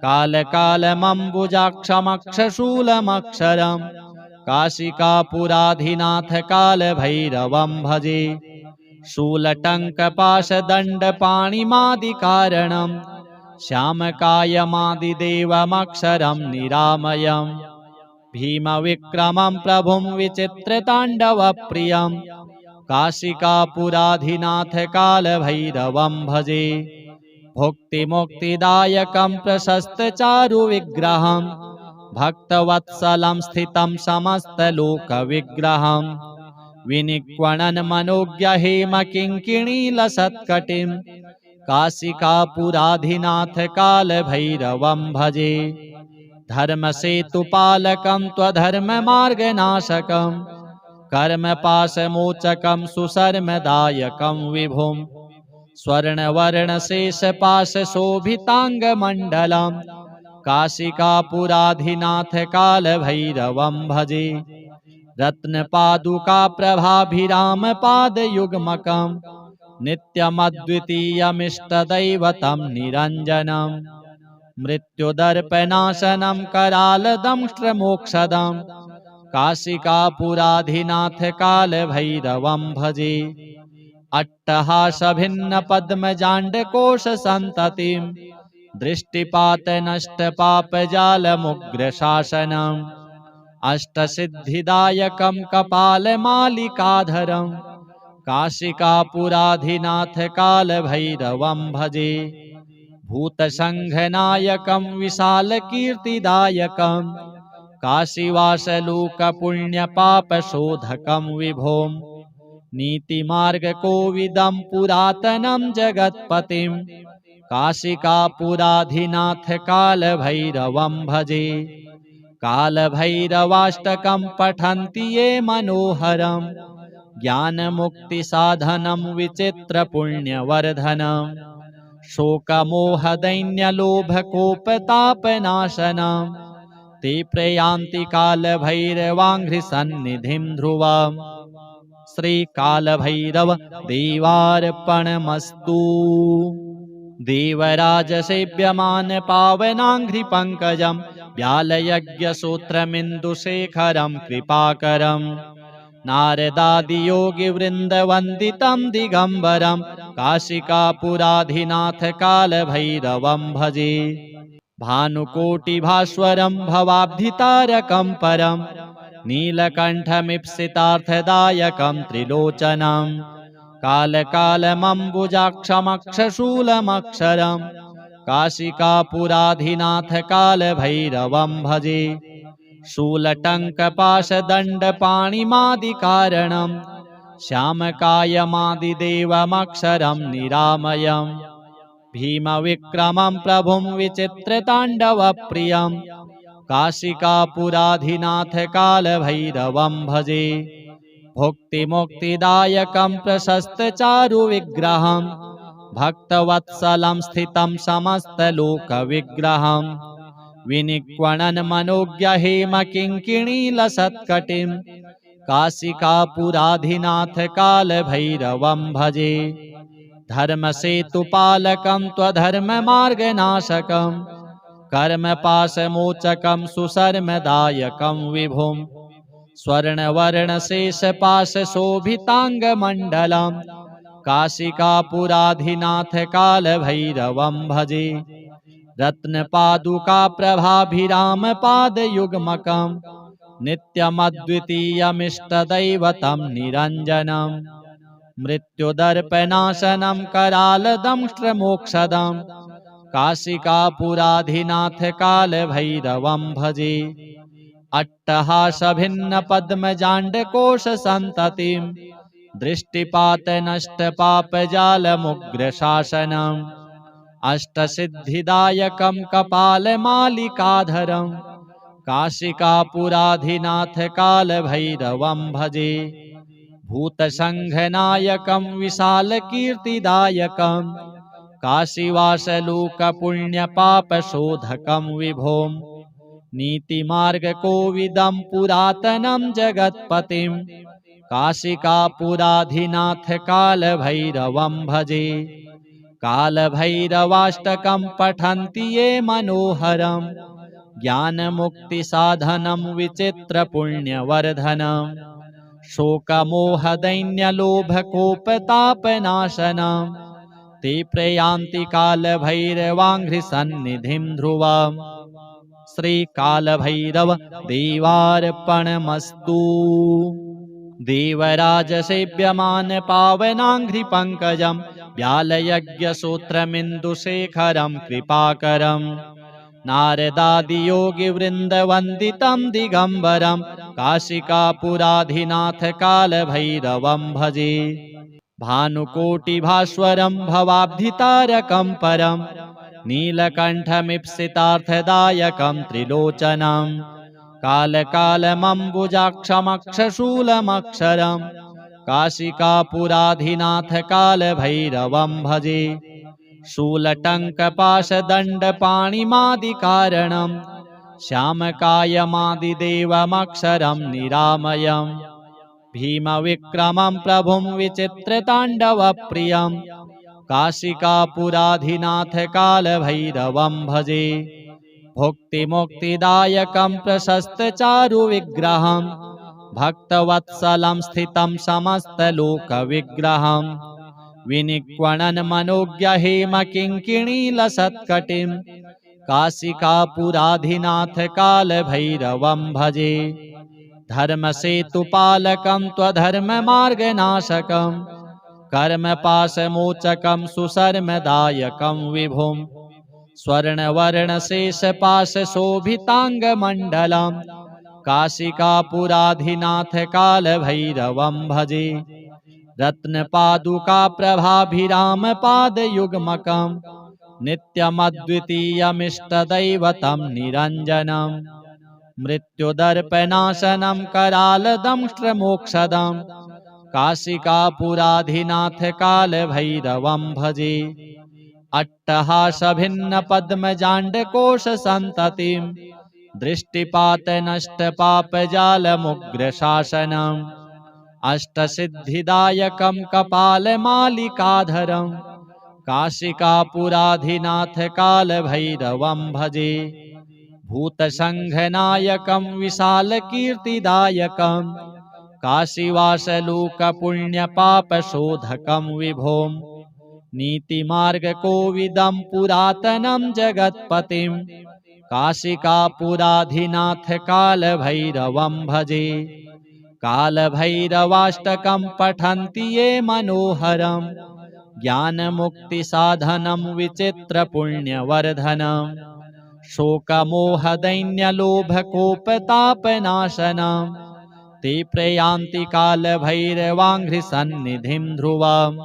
कालकालमम्बुजाक्षमक्षशूलमक्षरं काशिकापुराधिनाथ कालभैरवं भजे शूलटङ्कपाशदण्डपाणिमादिकारणं श्यामकायमादिदेवमक्षरं निरामयं भीमविक्रमं प्रभुं विचित्रताण्डवप्रियं काशिकापुराधिनाथ कालभैरवं भजे भुक्तिमुक्तिदायकं प्रशस्तचारुविग्रहं भक्तवत्सलं स्थितं समस्तलोकविग्रहं विनिक्वणन् मनोज्ञहेमकिङ्किणीलसत्कटिं काशिकापुराधिनाथ कालभैरवं भजे। धर्मसेतुपालकं त्वधर्ममार्गनाशकं कर्मपाशमोचकं सुशर्मदायकं विभुं स्वर्णवर्णशेषपाशशोभिताङ्गमण्डलं काशिकापुराधिनाथ कालभैरवं भजे। रत्नपादुकाप्रभाभिरामपादयुग्मकं नित्यमद्वितीयमिष्टदैवतं निरञ्जनं मृत्युदर्पनाशनं करालदंष्ट्रमोक्षदं काशिकापुराधिनाथ कालभैरवं भजे। अट्टहासभिन्नपद्मजाण्डकोशसन्ततिं दृष्टिपातनष्टपापजालमुग्रशासनम् अष्टसिद्धिदायकं कपालमालिकाधरं काशिकापुराधिनाथ कालभैरवं भजे। भूतसङ्घनायकं विशालकीर्तिदायकं काशीवासलोकपुण्यपापशोधकं विभों नीतिमार्गकोविदं पुरातनं जगत्पतिं काशिकापुराधिनाथ कालभैरवं भजे। कालभैरवाष्टकं पठन्ति ये मनोहरं ज्ञानमुक्तिसाधनं विचित्रपुण्यवर्धनं शोकमोहदैन्यलोभकोपतापनाशनं ते प्रयान्ति कालभैरवाङ्घ्रिसन्निधिं ध्रुवम्। श्रीकालभैरव देवार्पणमस्तु। देवराजसेव्यमान पावनाङ्घ्रिपङ्कजं व्यालयज्ञसूत्रमिन्दुशेखरं कृपाकरं नारदादियोगिवृन्दवन्दितं दिगम्बरं काशिकापुराधिनाथ कालभैरवं भजे। भानुकोटिभास्वरं भवाब्धितारकं परं नीलकण्ठमीप्सितार्थदायकं त्रिलोचनं कालकालमम्बुजाक्षमक्षशूलमक्षरं काशिकापुराधिनाथ कालभैरवं भजे। शूलटङ्कपाशदण्डपाणिमादिकारणं श्यामकायमादिदेवमक्षरं निरामयं भीमविक्रमं प्रभुं विचित्रताण्डवप्रियं काशिकापुराधिनाथ कालभैरवं भजे। भुक्तिमुक्तिदायकं प्रशस्तचारुविग्रहं भक्तवत्सलं स्थितं समस्तलोकविग्रहं विनिक्वणन् मनोज्ञहेमकिङ्किणीलसत्कटिं काशिकापुराधिनाथ कालभैरवं भजे। धर्मसेतुपालकं त्वधर्ममार्गनाशकं कर्मपाशमोचकं सुशर्मदायकं विभुं स्वर्णवर्णशेषपाशशोभिताङ्गमण्डलं काशिकापुराधिनाथ कालभैरवं भजे। रत्नपादुकाप्रभाभिरामपादयुग्मकं नित्यमद्वितीयमिष्टदैवतं निरञ्जनं मृत्युदर्पनाशनं करालदंष्ट्रमोक्षदं काशिकापुराधिनाथ कालभैरवं भजे। अट्टहासभिन्नपद्मजाण्डकोशसन्ततिं दृष्टिपातनष्टपापजालमुग्रशासनम् अष्टसिद्धिदायकं कपालमालिकाधरं काशिकापुराधिनाथ कालभैरवं भजे। भूतसङ्घनायकं विशालकीर्तिदायकं काशीवासलोकपुण्यपापशोधकं विभों नीतिमार्गकोविदं पुरातनं जगत्पतिं काशिकापुराधिनाथ कालभैरवं भजे। कालभैरवाष्टकं पठन्ति ये मनोहरं ज्ञानमुक्तिसाधनं विचित्रपुण्यवर्धनं शोकमोहदैन्यलोभकोपतापनाशनं ते प्रयान्ति कालभैरवाङ्घ्रिसन्निधिं ध्रुवम्। श्रीकालभैरव देवार्पणमस्तु। देवराजसेव्यमान पावनाङ्घ्रिपङ्कजं व्यालयज्ञसूत्रमिन्दुशेखरं कृपाकरं नारदादियोगिवृन्दवन्दितं दिगम्बरं काशिकापुराधिनाथ कालभैरवं भजे। भानुकोटिभास्वरं भवाब्धितारकं परं नीलकण्ठमीप्सितार्थदायकं त्रिलोचनं कालकालमम्बुजाक्षमक्षशूलमक्षरं काशिकापुराधिनाथ कालभैरवं भजे। शूलटङ्कपाशदण्डपाणिमादिकारणं श्यामकायमादिदेवमक्षरं निरामयम् भीमविक्रमं प्रभुं विचित्रताण्डवप्रियं काशिकापुराधिनाथ कालभैरवं भजे। भुक्तिमुक्तिदायकं प्रशस्तचारुविग्रहं भक्तवत्सलं स्थितं समस्तलोकविग्रहं विनिक्वणन् मनोज्ञहेमकिङ्किणीलसत्कटिं काशिकापुराधिनाथ कालभैरवं भजे। धर्मसेतुपालकं त्वधर्ममार्गनाशकं कर्मपाशमोचकं सुशर्मदायकं विभुं स्वर्णवर्णशेषपाशशोभिताङ्गमण्डलं काशिकापुराधिनाथ कालभैरवं भजे। रत्नपादुकाप्रभाभिरामपादयुग्मकं नित्यमद्वितीयमिष्टदैवतं निरञ्जनम् मृत्युदर्पनाशनं करालदंष्ट्रमोक्षदं काशिकापुराधिनाथ कालभैरवं भजे। अट्टहासभिन्नपद्मजाण्डकोशसन्ततिं दृष्टिपातनष्टपापजालमुग्रशासनम् अष्टसिद्धिदायकं कपालमालिकाधरं काशिकापुराधिनाथ कालभैरवं भजे। भूतसङ्घनायकं विशालकीर्तिदायकं काशीवासलोकपुण्यपापशोधकं विभों नीतिमार्गकोविदं पुरातनं जगत्पतिं काशिकापुराधिनाथ कालभैरवं भजे। कालभैरवाष्टकं पठन्ति ये मनोहरं ज्ञानमुक्तिसाधनं विचित्रपुण्यवर्धनम् शोकमोहदैन्यलोभकोपतापनाशनं ते प्रयान्ति कालभैरवाङ्घ्रिसन्निधिं ध्रुवम्।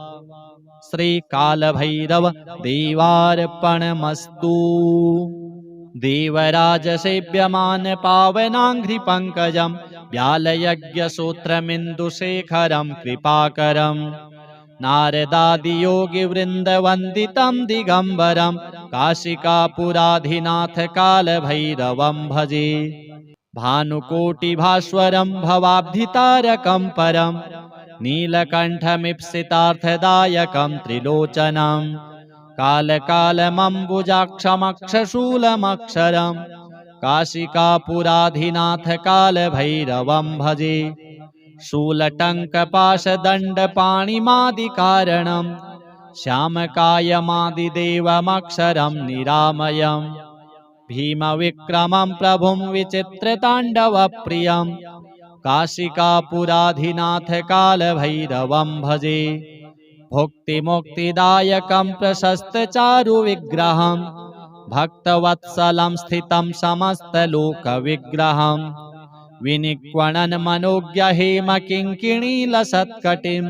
श्रीकालभैरव देवार्पणमस्तु। देवराजसेव्यमान पावनाङ्घ्रिपङ्कजं व्यालयज्ञसूत्रमिन्दुशेखरं कृपाकरं नारदादियोगिवृन्दवन्दितं दिगम्बरं काशिकापुराधिनाथ कालभैरवं भजे। भानुकोटिभास्वरं भवाब्धितारकं परं नीलकण्ठमीप्सितार्थदायकं त्रिलोचनं कालकालमम्बुजाक्षमक्षशूलमक्षरं काशिकापुराधिनाथ कालभैरवं भजे। शूलटङ्कपाशदण्डपाणिमादिकारणं श्यामकायमादिदेवमक्षरं निरामयम् भीमविक्रमं प्रभुं विचित्रताण्डवप्रियं काशिकापुराधिनाथ कालभैरवं भजे। भुक्तिमुक्तिदायकं प्रशस्तचारुविग्रहं भक्तवत्सलं स्थितं समस्तलोकविग्रहं विनिक्वणन् मनोज्ञहेमकिङ्किणीलसत्कटिं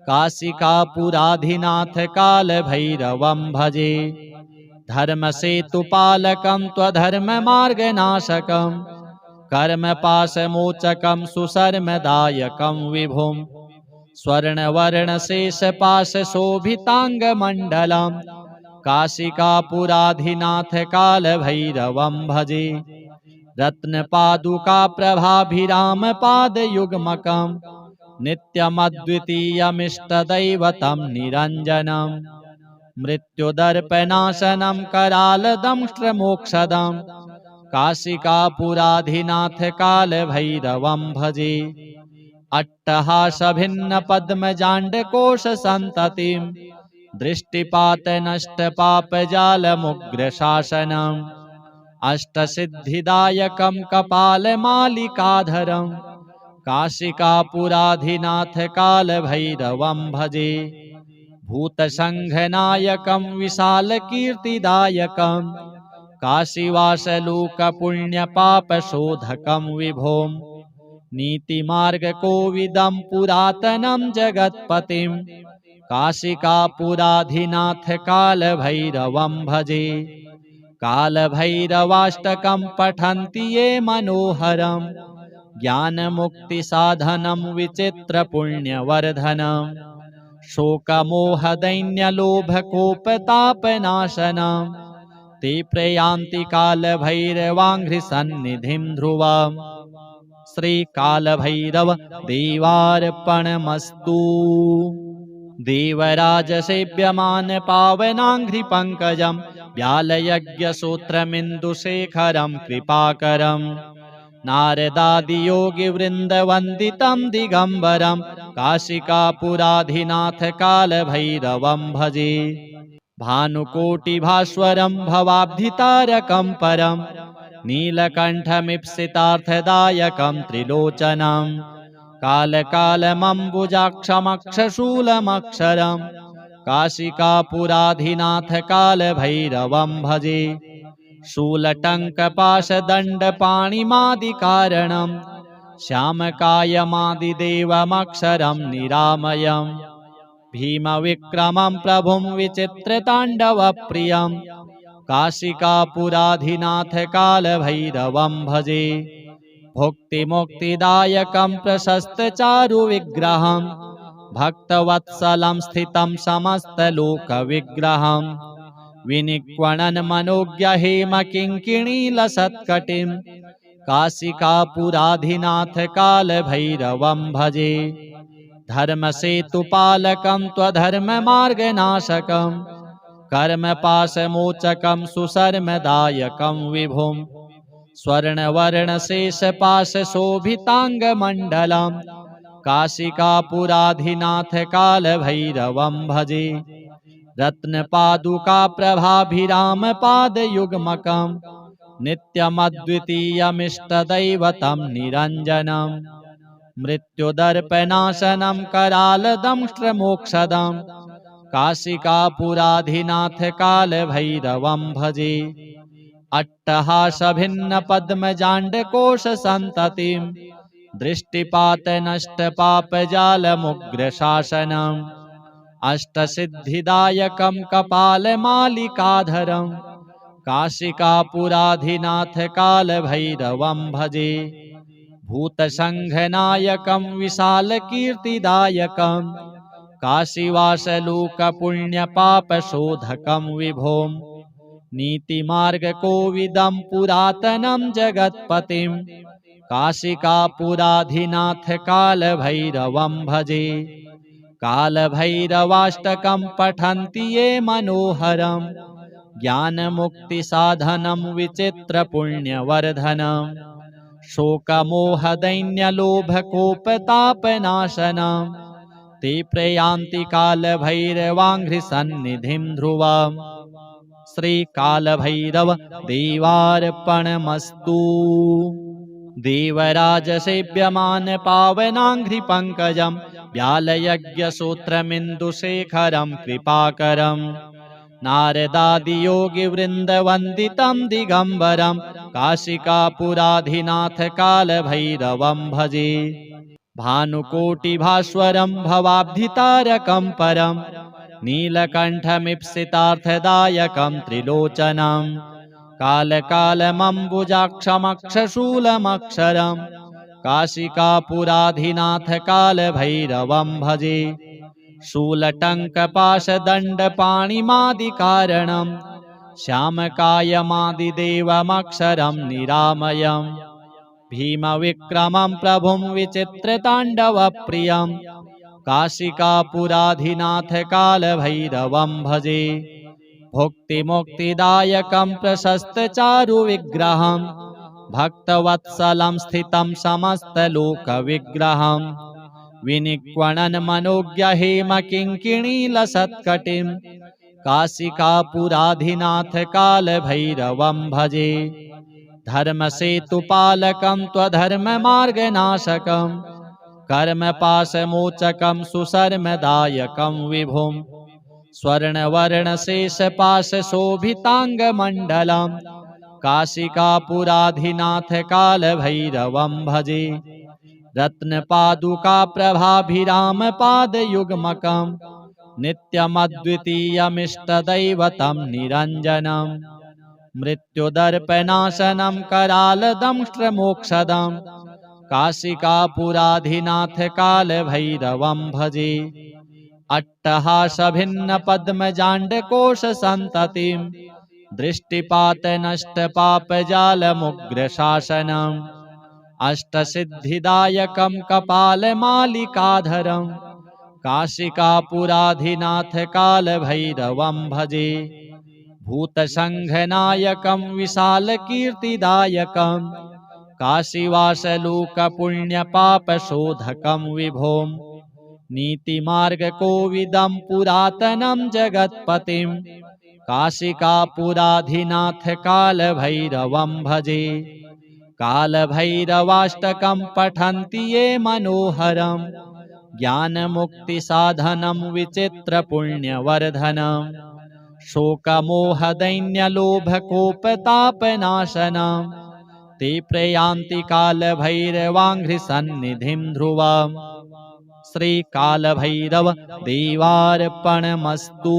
काशिकापुराधिनाथ कालभैरवं भजे। धर्मसेतुपालकं त्वधर्ममार्गनाशकं कर्मपाशमोचकं सुशर्मदायकं विभुं स्वर्णवर्णशेषपाशशोभिताङ्गमण्डलं काशिकापुराधिनाथ कालभैरवं भजे। रत्नपादुकाप्रभाभिरामपादयुग्मकं नित्यमद्वितीयमिष्टदैवतं निरञ्जनम् मृत्युदर्पनाशनं करालदंष्ट्रमोक्षदं काशिकापुराधिनाथ कालभैरवं भजे। अट्टहासभिन्नपद्मजाण्डकोशसन्ततिं दृष्टिपातनष्टपापजालमुग्रशासनम् अष्टसिद्धिदायकं कपालमालिकाधरं काशिकापुराधिनाथ कालभैरवं भजे। भूतसङ्घनायकं विशालकीर्तिदायकं काशीवासलोकपुण्यपापशोधकं विभों नीतिमार्गकोविदं पुरातनं जगत्पतिं काशिकापुराधिनाथकालभैरवं भजे। कालभैरवाष्टकं पठन्ति ये मनोहरं ज्ञानमुक्तिसाधनं विचित्रपुण्यवर्धनं शोकमोहदैन्यलोभकोपतापनाशनं ते प्रयान्ति कालभैरवाङ्घ्रिसन्निधिं ध्रुवम्। श्रीकालभैरव देवार्पणमस्तु। देवराजसेव्यमान पावनाङ्घ्रिपङ्कजं व्यालयज्ञसूत्रमिन्दुशेखरं कृपाकरं नारदादियोगिवृन्दवन्दितं दिगम्बरं काशिकापुराधिनाथकालभैरवं भजे। भानुकोटिभास्वरं भवाब्धितारकं परं नीलकण्ठमीप्सितार्थदायकं त्रिलोचनं कालकालमम्बुजाक्षमक्षशूलमक्षरं काशिकापुराधिनाथकालभैरवं भजे। शूलटङ्कपाशदण्डपाणिमादिकारणं श्यामकायमादिदेवमक्षरं निरामयम् भीमविक्रमं प्रभुं विचित्रताण्डवप्रियं काशिकापुराधिनाथकालभैरवं भजे। भुक्तिमुक्तिदायकं प्रशस्तचारुविग्रहं भक्तवत्सलं स्थितं समस्तलोकविग्रहं विनिक्वणन् मनोज्ञहेमकिङ्किणीलसत्कटिं काशिकापुराधिनाथकालभैरवं भजे। धर्मसेतुपालकं त्वधर्ममार्गनाशकं कर्मपाशमोचकं सुशर्मदायकं विभुं स्वर्णवर्णशेषपाशशोभिताङ्गमण्डलं काशिकापुराधिनाथकालभैरवं भजे। रत्नपादुकाप्रभाभिरामपादयुग्मकं नित्यमद्वितीयमिष्टदैवतं निरञ्जनम् मृत्युदर्पनाशनं करालदंष्ट्रमोक्षदं काशिकापुराधिनाथकालभैरवं भजे। अट्टहासभिन्नपद्मजाण्डकोशसन्ततिं दृष्टिपातनष्टपापजालमुग्रशासनम् अष्टसिद्धिदायकं कपालमालिकाधरं काशिकापुराधिनाथकालभैरवं भजे। भूतसङ्घनायकं विशालकीर्तिदायकं काशीवासलोकपुण्यपापशोधकं विभुं नीतिमार्गकोविदं पुरातनं जगत्पतिं काशिकापुराधिनाथकालभैरवं भजे। कालभैरवाष्टकं पठन्ति ये मनोहरं ज्ञानमुक्तिसाधनं विचित्रपुण्यवर्धनं शोकमोहदैन्यलोभकोपतापनाशनं ते प्रयान्ति कालभैरवाङ्घ्रिसन्निधिं ध्रुवम्। श्रीकालभैरव देवार्पणमस्तु। देवराजसेव्यमान पावनाङ्घ्रिपङ्कजं व्यालयज्ञसूत्रमिन्दुशेखरं कृपाकरं नारदादियोगिवृन्दवन्दितं दिगम्बरं काशिकापुराधिनाथकालभैरवं भजे। भानुकोटिभास्वरं भवाब्धितारकं परं नीलकण्ठमीप्सितार्थदायकं त्रिलोचनं कालकालमम्बुजाक्षमक्षशूलमक्षरं काशिकापुराधिनाथकालभैरवं भजे। शूलटङ्कपाशदण्डपाणिमादिकारणं श्यामकायमादिदेवमक्षरं निरामयम् भीमविक्रमं प्रभुं विचित्रताण्डवप्रियं काशिकापुराधिनाथकालभैरवं भजे। भुक्तिमुक्तिदायकं प्रशस्तचारुविग्रहं भक्तवत्सलं स्थितं समस्तलोकविग्रहं विनिक्वणन् मनोज्ञहेमकिङ्किणीलसत्कटिं काशिकापुराधिनाथकालभैरवं भजे। धर्मसेतुपालकं त्वधर्ममार्गनाशकं कर्मपाशमोचकं सुशर्मदायकं विभुं स्वर्णवर्णशेषपाशशोभिताङ्गमण्डलं काशिकापुराधिनाथकालभैरवं भजे। रत्नपादुकाप्रभाभिरामपादयुग्मकम् नित्यमद्वितीयमिष्टदैवतं निरञ्जनम् मृत्युदर्पनाशनं करालदंष्ट्रमोक्षदं काशिकापुराधिनाथकालभैरवं भजे अट्टहासभिन्नपद्मजाण्डकोशसन्ततिं दृष्टिपातनष्टपापजालमुग्रशासनम् अष्टसिद्धिदायकं कपालमालिकाधरं काशिकापुराधिनाथकालभैरवं भजे भूतसङ्घनायकं विशालकीर्तिदायकं काशीवासलोकपुण्यपापशोधकं विभों नीतिमार्गकोविदं पुरातनं जगत्पतिं काशिकापुराधिनाथकालभैरवं भजे कालभैरवाष्टकं पठन्ति ये मनोहरं ज्ञानमुक्तिसाधनं विचित्रपुण्यवर्धनं शोकमोहदैन्यलोभकोपतापनाशनं ते प्रयान्ति कालभैरवाङ्घ्रिसन्निधिं ध्रुवम् श्रीकालभैरव देवार्पणमस्तु।